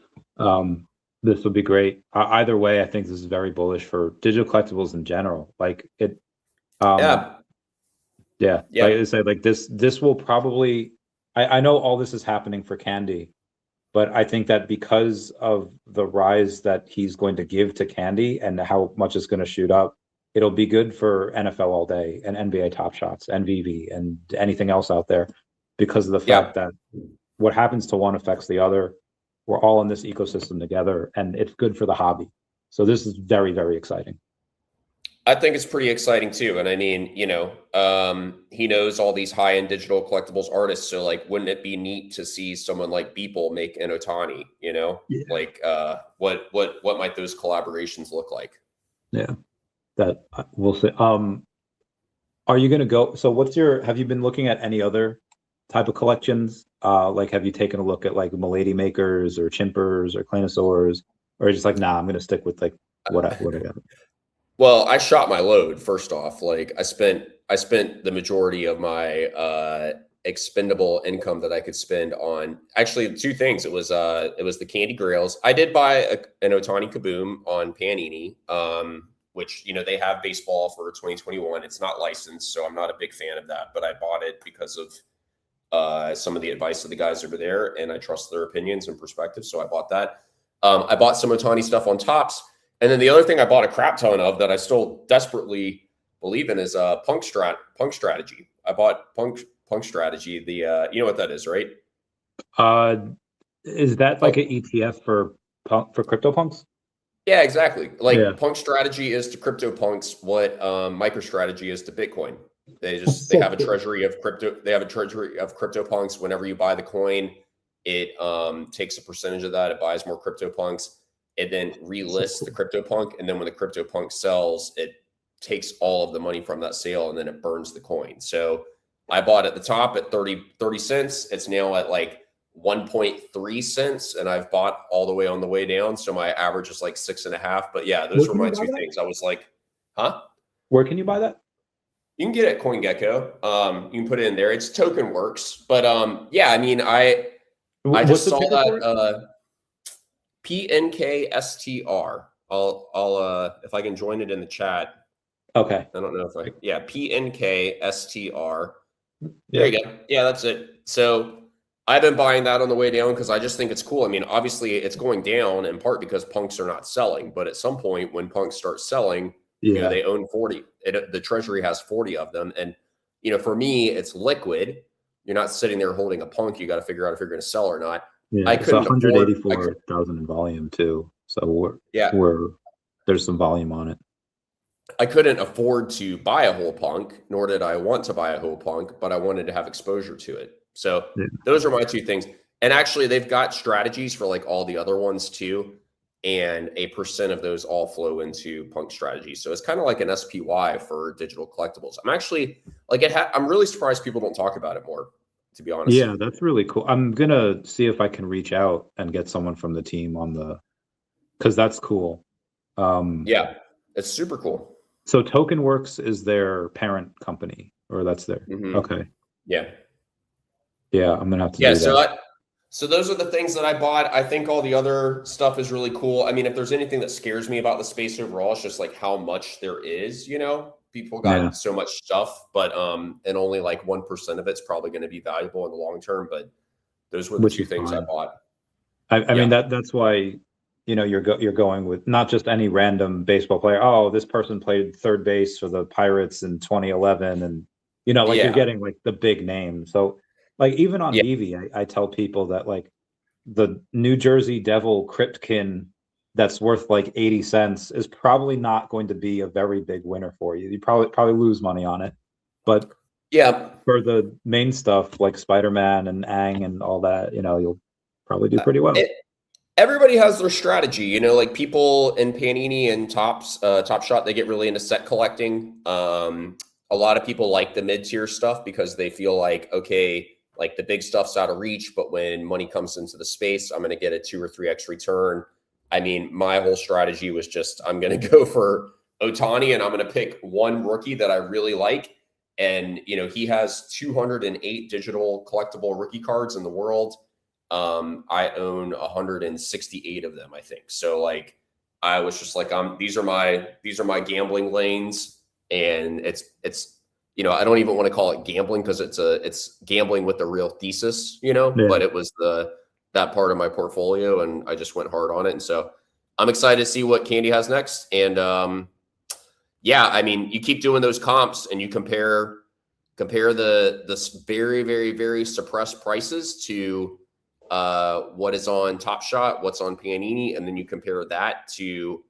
This would be great. Either way, I think this is very bullish for digital collectibles in general. Like it. Like I say, like this will probably. I know all this is happening for Candy, but I think that because of the rise that he's going to give to Candy and how much it's going to shoot up, it'll be good for NFL all day and NBA Top Shots and VeVe and anything else out there, because of the fact that what happens to one affects the other. We're all in this ecosystem together, and it's good for the hobby. So this is very, very exciting. I think it's pretty exciting too. And I mean, you know, he knows all these high-end digital collectibles artists. So like, wouldn't it be neat to see someone like Beeple make an Otani, you know, Yeah. like, what might those collaborations look like? Yeah, that we'll see. Are you going to go? So have you been looking at any other type of collections? Like, have you taken a look at like Milady makers or chimpers or Claynosaurs, or just like, nah, I'm going to stick with like what I got? Well, I shot my load first off. Like I spent the majority of my expendable income that I could spend on actually two things. It was the Candy Grails. I did buy an Otani Kaboom on Panini, which, you know, they have baseball for 2021. It's not licensed, so I'm not a big fan of that, but I bought it because of some of the advice of the guys over there, and I trust their opinions and perspectives. So I bought that. I bought some Otani stuff on Topps. And then the other thing I bought a crap ton of that I still desperately believe in is Punk Strategy. I bought Punk Strategy. The you know what that is, right? Is that like an ETF for CryptoPunks? Yeah, exactly. Like, Yeah. Punk Strategy is to CryptoPunks what MicroStrategy is to Bitcoin. They So have a cool. treasury of crypto. They have a treasury of CryptoPunks. Whenever you buy the coin, it takes a percentage of that. It buys more CryptoPunks. It then relists the CryptoPunk, and then when the CryptoPunk sells, it takes all of the money from that sale, and then it burns the coin. So I bought at the top at 30 cents. It's now at like 1.3 cents, and I've bought all the way on the way down. So my average is like 6.5. But yeah, those were my two things. I was like, huh? Where can you buy that? You can get it at CoinGecko. You can put it in there. It's Token Works. But yeah, I mean, I just saw that PNKSTR. I'll if I can join it in the chat. Okay. I don't know if PNKSTR. There you go. Yeah, that's it. So I've been buying that on the way down because I just think it's cool. I mean, obviously it's going down in part because punks are not selling, but at some point when punks start selling, you know, they own 40. The treasury has 40 of them. And, you know, for me, it's liquid. You're not sitting there holding a punk. You got to figure out if you're going to sell or not. Yeah, I it's couldn't afford 184,000 in volume too. So there's some volume on it. I couldn't afford to buy a whole punk, nor did I want to buy a whole punk, but I wanted to have exposure to it. So those are my two things. And actually, they've got strategies for like all the other ones too. And a percent of those all flow into punk strategies. So it's kind of like an SPY for digital collectibles. I'm actually like I'm really surprised people don't talk about it more, to be honest. Yeah, that's really cool. I'm gonna see if I can reach out and get someone from the team on because that's cool. Yeah, it's super cool. So TokenWorks is their parent company, or that's their okay. Yeah. Yeah, I'm gonna have to do that. So those are the things that I bought. I think all the other stuff is really cool. I mean, if there's anything that scares me about the space overall, it's just like how much there is, you know. People got so much stuff, but and only like 1% of it's probably going to be valuable in the long term. But those were the two things I bought. I mean, that's why, you know, you're going with not just any random baseball player. Oh, this person played third base for the Pirates in 2011, and you know, like you're getting like the big name. So like even on VeVe, I tell people that like the New Jersey Devil Cryptkin that's worth like 80 cents is probably not going to be a very big winner for you. You probably lose money on it. But yeah, for the main stuff like Spider-Man and Aang and all that, you know, you'll probably do pretty well. Everybody has their strategy, you know, like people in Panini and Top Shot, they get really into set collecting. A lot of people like the mid-tier stuff because they feel like, okay, like the big stuff's out of reach, but when money comes into the space, I'm going to get a 2 or 3x return. I mean, my whole strategy was just, I'm going to go for Otani and I'm going to pick one rookie that I really like. And, you know, he has 208 digital collectible rookie cards in the world. I own 168 of them, I think. So like, I was just like, these are my gambling lanes. And it's, you know, I don't even want to call it gambling because it's gambling with the real thesis, you know, but it was that part of my portfolio and I just went hard on it. And so I'm excited to see what Candy has next. And yeah, I mean, you keep doing those comps and you compare the very, very, very suppressed prices to what is on Top Shot, what's on Panini, and then you compare that to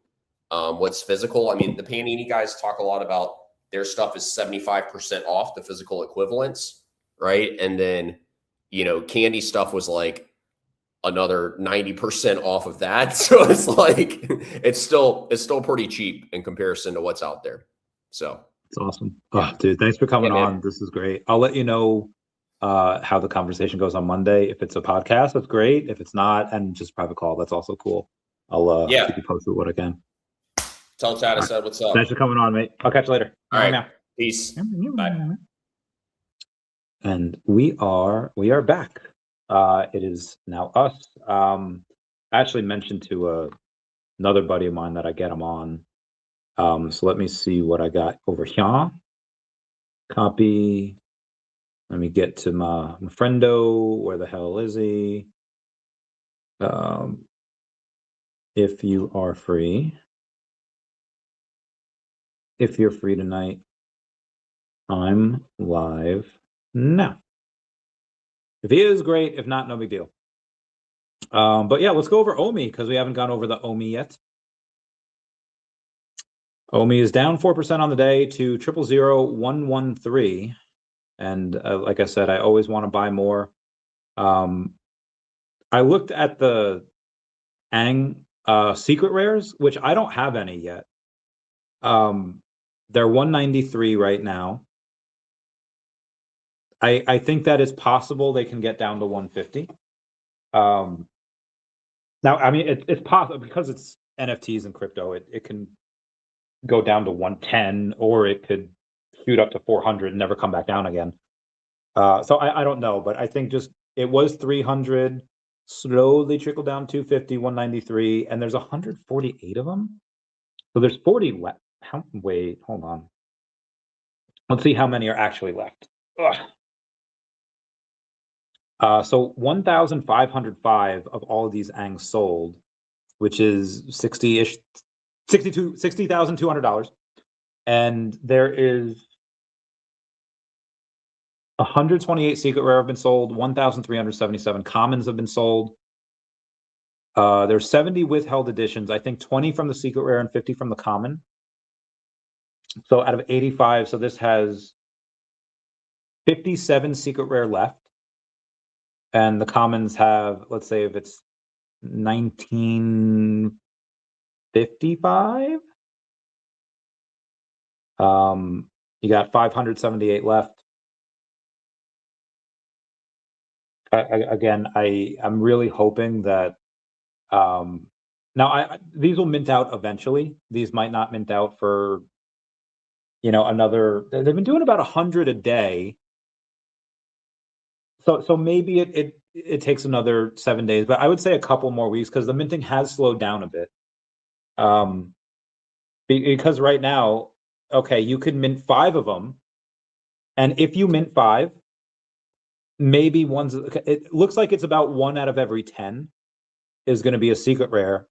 What's physical? I mean, the Panini guys talk a lot about their stuff is 75% off the physical equivalents, right? And then, you know, Candy stuff was like another 90% off of that. So it's like it's still pretty cheap in comparison to what's out there. So it's awesome. Oh, dude, thanks for coming on. This is great. I'll let you know how the conversation goes on Monday. If it's a podcast, that's great. If it's not, and just private call, that's also cool. I'll keep you posted with what I can. Tell Chad I said what's up. Thanks for coming on, mate. I'll catch you later. All right. Peace. Bye. And we are back. It is now us. I actually mentioned to another buddy of mine that I get him on. So let me see what I got over here. Copy. Let me get to my friendo. Where the hell is he? If you are free. If you're free tonight, I'm live now. If he is, great. If not, no big deal. But yeah, let's go over OMI because we haven't gone over the OMI yet. OMI is down 4% on the day to 000113. And like I said, I always want to buy more. I looked at the Ang secret rares, which I don't have any yet. They're 193 right now. I think that it's possible they can get down to 150. Now, I mean, it's possible because it's NFTs and crypto. It can go down to 110, or it could shoot up to 400 and never come back down again. So I don't know, but I think just it was 300, slowly trickle down 250, 193, and there's 148 of them. So there's 40 left. Wait, hold on. Let's see how many are actually left. So 1,505 of all of these Angs sold, which is $60,200. And there is 128 secret rare have been sold, 1,377 commons have been sold. There's 70 withheld editions, I think 20 from the secret rare and 50 from the common. So out of 85, so this has 57 secret rare left. And the commons have, let's say if it's 1955, you got 578 left. I'm really hoping that now these will mint out eventually. These might not mint out for, you know, another. They've been doing about 100 a day. So maybe it takes another 7 days, but I would say a couple more weeks because the minting has slowed down a bit. Because right now, okay, you could mint 5 of them, and if you mint 5, maybe it looks like it's about 1 out of every 10 is going to be a secret rare.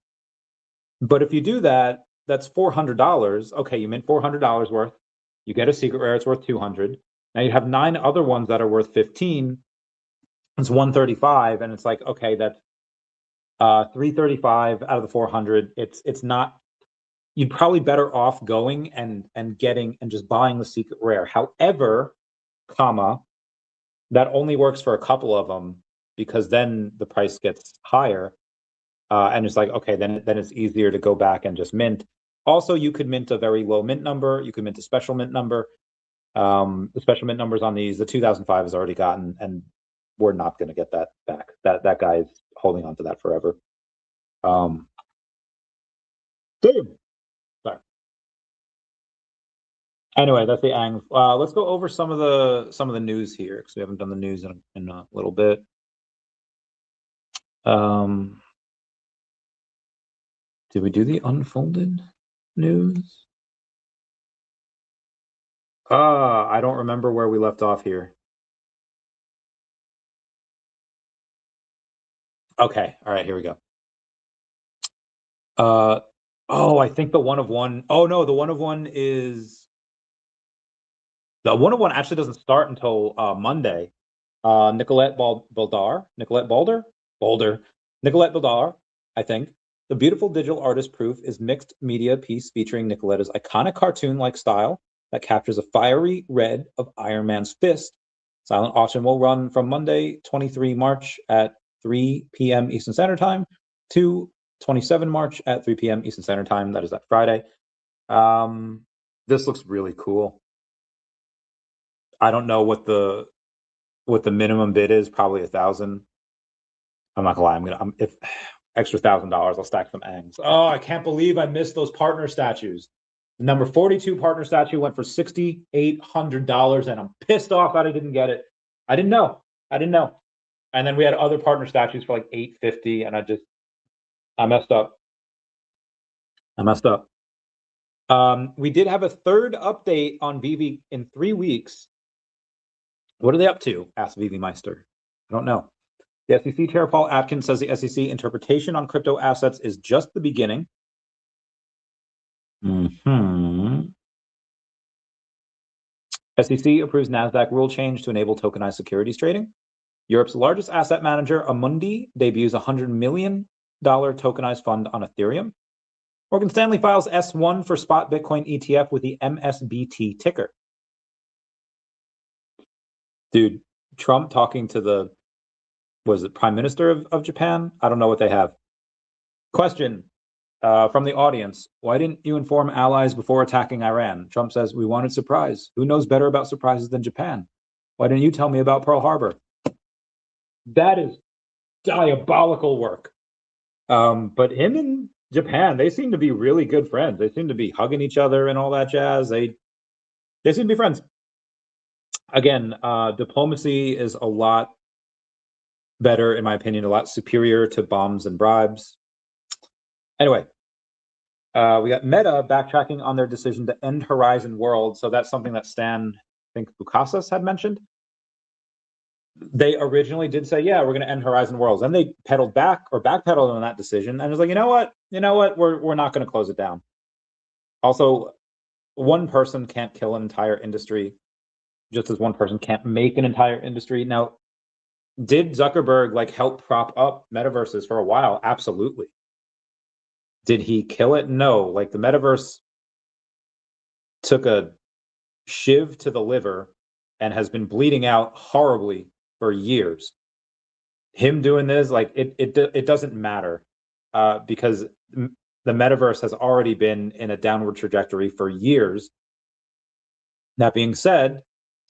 But if you do that, that's $400. Okay, you mint $400 worth. You get a secret rare, it's worth 200. Now you have 9 other ones that are worth 15. It's 135, and it's like, okay, that's 335 out of the 400. It's not. You'd probably better off going and getting and just buying the secret rare. However, that only works for a couple of them because then the price gets higher, and it's like, okay, then it's easier to go back and just mint. Also, you could mint a very low mint number. You could mint a special mint number. The special mint numbers on these, the 2005 has already gotten, and we're not going to get that back. That guy's holding on to that forever. Sorry. Anyway, that's the Ang. Let's go over some of the news here because we haven't done the news in a little bit. Did we do the unfolded news? I don't remember where we left off here. Okay, all right, here we go. I think the one of one. Oh no, the one of one is the one of one actually doesn't start until Monday. Nicolette Boldar, I think. The beautiful digital artist proof is mixed media piece featuring Nicoletta's iconic cartoon-like style that captures a fiery red of Iron Man's fist. Silent auction will run from Monday, 23 March at 3 p.m. Eastern Standard Time to 27 March at 3 p.m. Eastern Standard Time. That is that Friday. This looks really cool. I don't know what the minimum bid is. Probably 1,000. I'm not gonna lie. If extra $1,000, I'll stack some Angs. Oh, I can't believe I missed those partner statues. The number 42 partner statue went for $6,800, and I'm pissed off that I didn't get it. I didn't know. And then we had other partner statues for like $850, and I messed up. We did have a third update on VeVe in 3 weeks. What are they up to? Asked VeVe Meister. I don't know. The SEC Chair Paul Atkins says the SEC interpretation on crypto assets is just the beginning. SEC approves NASDAQ rule change to enable tokenized securities trading. Europe's largest asset manager, Amundi, debuts a $100 million tokenized fund on Ethereum. Morgan Stanley files S1 for spot Bitcoin ETF with the MSBT ticker. Dude, Trump talking to the, was it Prime Minister of Japan? I don't know what they have. Question from the audience. Why didn't you inform allies before attacking Iran? Trump says, we wanted surprise. Who knows better about surprises than Japan? Why didn't you tell me about Pearl Harbor? That is diabolical work. But him and Japan, they seem to be really good friends. They seem to be hugging each other and all that jazz. They seem to be friends. Again, diplomacy is a lot better, in my opinion, a lot superior to bombs and bribes. Anyway, we got Meta backtracking on their decision to end Horizon World. So that's something that Stan, I think Bukasas had mentioned. They originally did say, yeah, we're going to end Horizon Worlds. And they pedaled back or backpedaled on that decision. And it was like, you know what? We're not going to close it down. Also, one person can't kill an entire industry, just as one person can't make an entire industry. Now, did Zuckerberg like help prop up metaverses for a while? Absolutely. Did he kill it? No. Like the metaverse took a shiv to the liver and has been bleeding out horribly for years. Him doing this, like it doesn't matter because the metaverse has already been in a downward trajectory for years. That being said,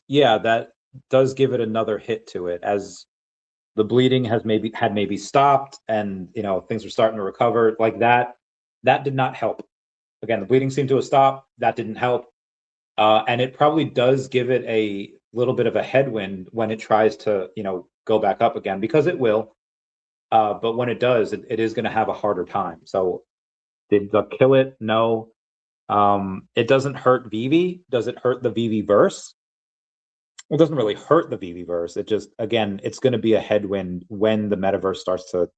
yeah, that does give it another hit to it as the bleeding has maybe stopped and things are starting to recover. Like that did not help. Again, the bleeding seemed to have stopped. That didn't help. And it probably does give it a little bit of a headwind when it tries to, go back up again, because it will. But when it does, it is going to have a harder time. So did the kill it? No. It doesn't hurt VeVe. Does it hurt the VeVe verse? It doesn't really hurt the VeVe verse. It just, again, it's going to be a headwind when the metaverse starts to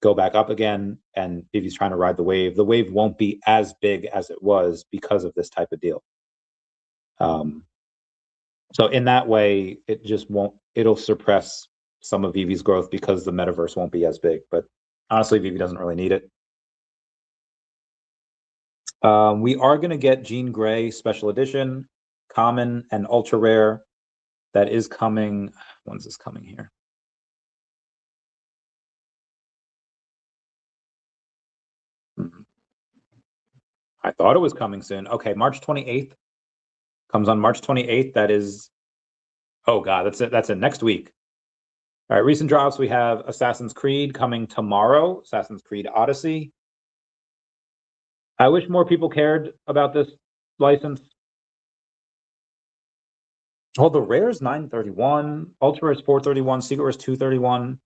go back up again and VeVe's trying to ride the wave. The wave won't be as big as it was because of this type of deal. So in that way, it just won't, it'll suppress some of VeVe's growth because the metaverse won't be as big. But honestly, VeVe doesn't really need it. We are going to get Jean Grey Special Edition, Common and Ultra Rare. That is coming. When's this coming here? I thought it was coming soon. Okay, March 28th. Comes on March 28th. That is, oh God, that's it. That's it next week. All right, recent drops. We have Assassin's Creed coming tomorrow. Assassin's Creed Odyssey. I wish more people cared about this license. Oh, the rare is 931. Ultra is 431. Secret is 231.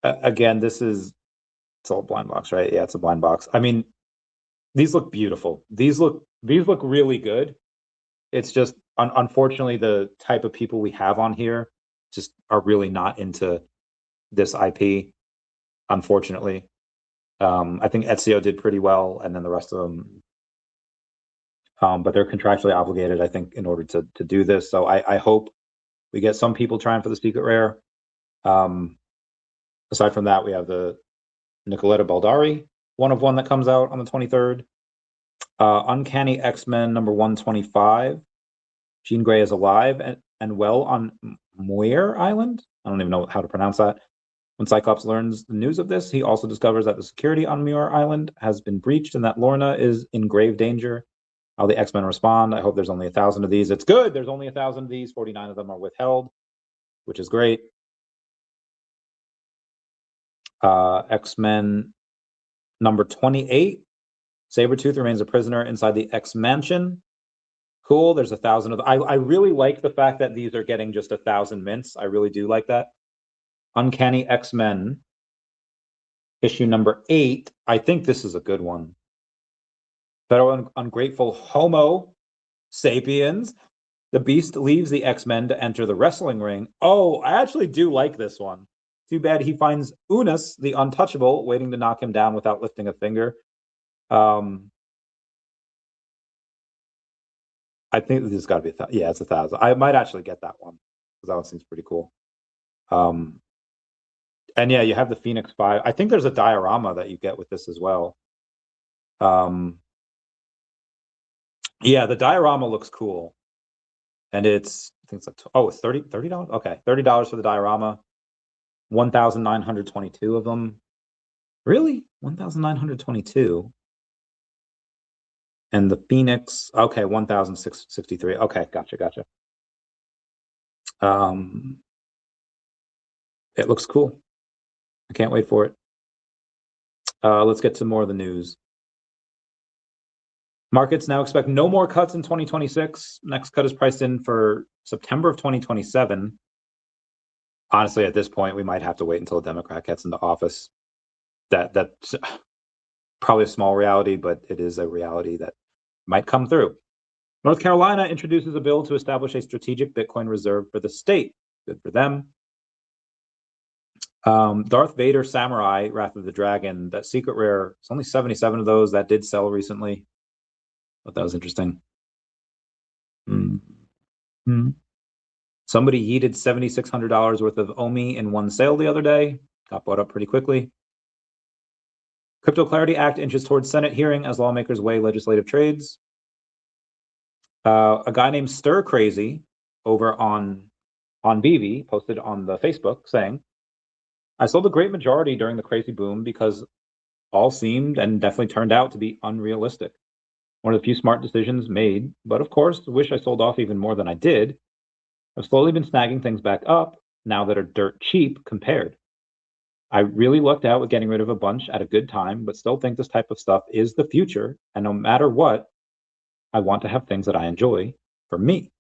Again, it's all blind box, right? Yeah, it's a blind box. I mean, these look beautiful. These look really good. It's just, unfortunately, the type of people we have on here just are really not into this IP, unfortunately. I think Ezio did pretty well, and then the rest of them. But they're contractually obligated, I think, in order to do this. So I hope we get some people trying for the secret rare. Aside from that, we have the Nicoletta Baldari, one of one that comes out on the 23rd. Uncanny X-Men number 125. Jean Grey is alive and well on Muir Island. I don't even know how to pronounce that. When Cyclops learns the news of this, he also discovers that the security on Muir Island has been breached and that Lorna is in grave danger. How the X-Men respond. I hope there's only 1,000 of these. It's good. There's only 1,000 of these. 49 of them are withheld, which is great. X-Men number 28. Sabretooth remains a prisoner inside the X-Mansion. Cool. There's 1,000 of them. I really like the fact that these are getting just 1,000 mints. I really do like that. Uncanny X-Men, issue number 8. I think this is a good one. Federal ungrateful Homo sapiens. The Beast leaves the X-Men to enter the wrestling ring. Oh, I actually do like this one. Too bad he finds Unus, the untouchable, waiting to knock him down without lifting a finger. I think this has got to be 1,000. Yeah, it's 1,000. I might actually get that one because that one seems pretty cool. And yeah, you have the Phoenix 5. I think there's a diorama that you get with this as well. Yeah, the diorama looks cool. And it's, I think it's like, oh, it's $30? Okay, $30 for the diorama. 1,922 of them. Really? 1,922. And the Phoenix, okay, 1,663. Okay, gotcha. It looks cool. I can't wait for it. Let's get to more of the news. Markets now expect no more cuts in 2026. Next cut is priced in for September of 2027. Honestly, at this point, we might have to wait until a Democrat gets into office. That's probably a small reality, but it is a reality that might come through. North Carolina introduces a bill to establish a strategic Bitcoin reserve for the state. Good for them. Darth Vader Samurai, Wrath of the Dragon, that secret rare, it's only 77 of those. That did sell recently. But that was interesting. Somebody yeeted $7,600 worth of OMI in one sale the other day. Got bought up pretty quickly. Crypto Clarity Act inches towards Senate hearing as lawmakers weigh legislative trades. A guy named Stir Crazy over on VeVe posted on the Facebook saying, I sold a great majority during the crazy boom because all seemed and definitely turned out to be unrealistic. One of the few smart decisions made, but of course, wish I sold off even more than I did. I've slowly been snagging things back up now that are dirt cheap compared. I really lucked out with getting rid of a bunch at a good time, but still think this type of stuff is the future. And no matter what, I want to have things that I enjoy for me.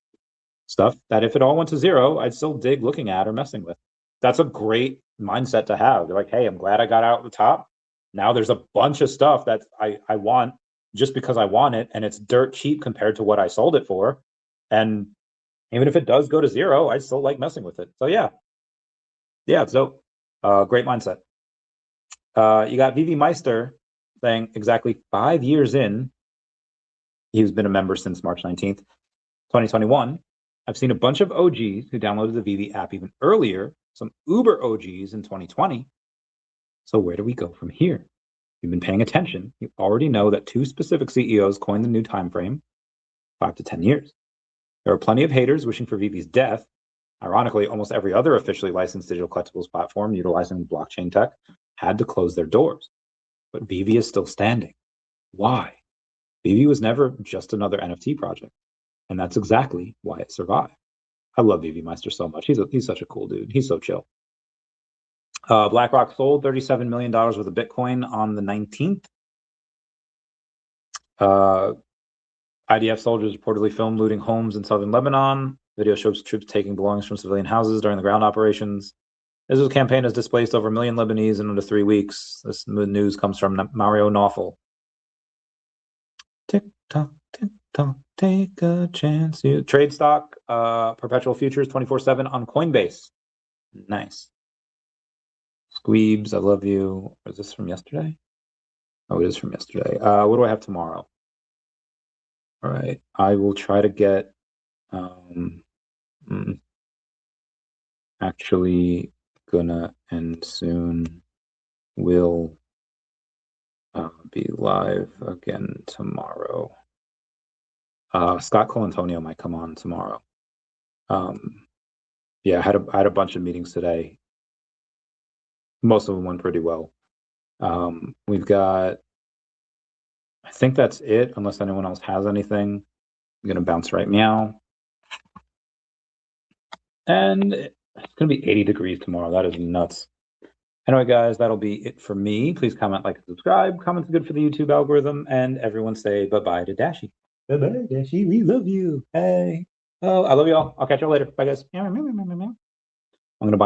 Stuff that if it all went to zero, I'd still dig looking at or messing with. That's a great mindset to have. You're like, hey, I'm glad I got out at the top. Now there's a bunch of stuff that I want just because I want it, and it's dirt cheap compared to what I sold it for. And even if it does go to zero, I still like messing with it. So yeah, so great mindset. You got VeVe Meister saying exactly 5 years in, he's been a member since March 19th, 2021. I've seen a bunch of OGs who downloaded the VeVe app even earlier, some Uber OGs in 2020. So where do we go from here? If you've been paying attention, you already know that 2 specific CEOs coined the new time frame, 5 to 10 years. There are plenty of haters wishing for VeVe's death. Ironically, almost every other officially licensed digital collectibles platform utilizing blockchain tech had to close their doors. But VeVe is still standing. Why? VeVe was never just another NFT project. And that's exactly why it survived. I love VeVe Meister so much. He's such a cool dude. He's so chill. BlackRock sold $37 million worth of Bitcoin on the 19th. IDF soldiers reportedly filmed looting homes in southern Lebanon. Video shows troops taking belongings from civilian houses during the ground operations. Israel's campaign has displaced over 1 million Lebanese in under 3 weeks. This news comes from Mario Nawful. Tick tock, take a chance. Trade stock, perpetual futures 24/7 on Coinbase. Nice. Squeebs, I love you. Is this from yesterday? Oh, it is from yesterday. What do I have tomorrow? All right, I will try to get actually gonna end soon. Will be live again tomorrow. Scott Colantonio might come on tomorrow. Yeah, I had a bunch of meetings today. Most of them went pretty well. We've got, I think that's it, unless anyone else has anything. I'm gonna bounce right now. And it's gonna be 80 degrees tomorrow. That is nuts. Anyway, guys, that'll be it for me. Please comment, like, and subscribe. Comments are good for the YouTube algorithm. And everyone say bye-bye to Dashi. Bye-bye, Dashi. We love you. Hey. Oh, I love you all. I'll catch you later. Bye, guys.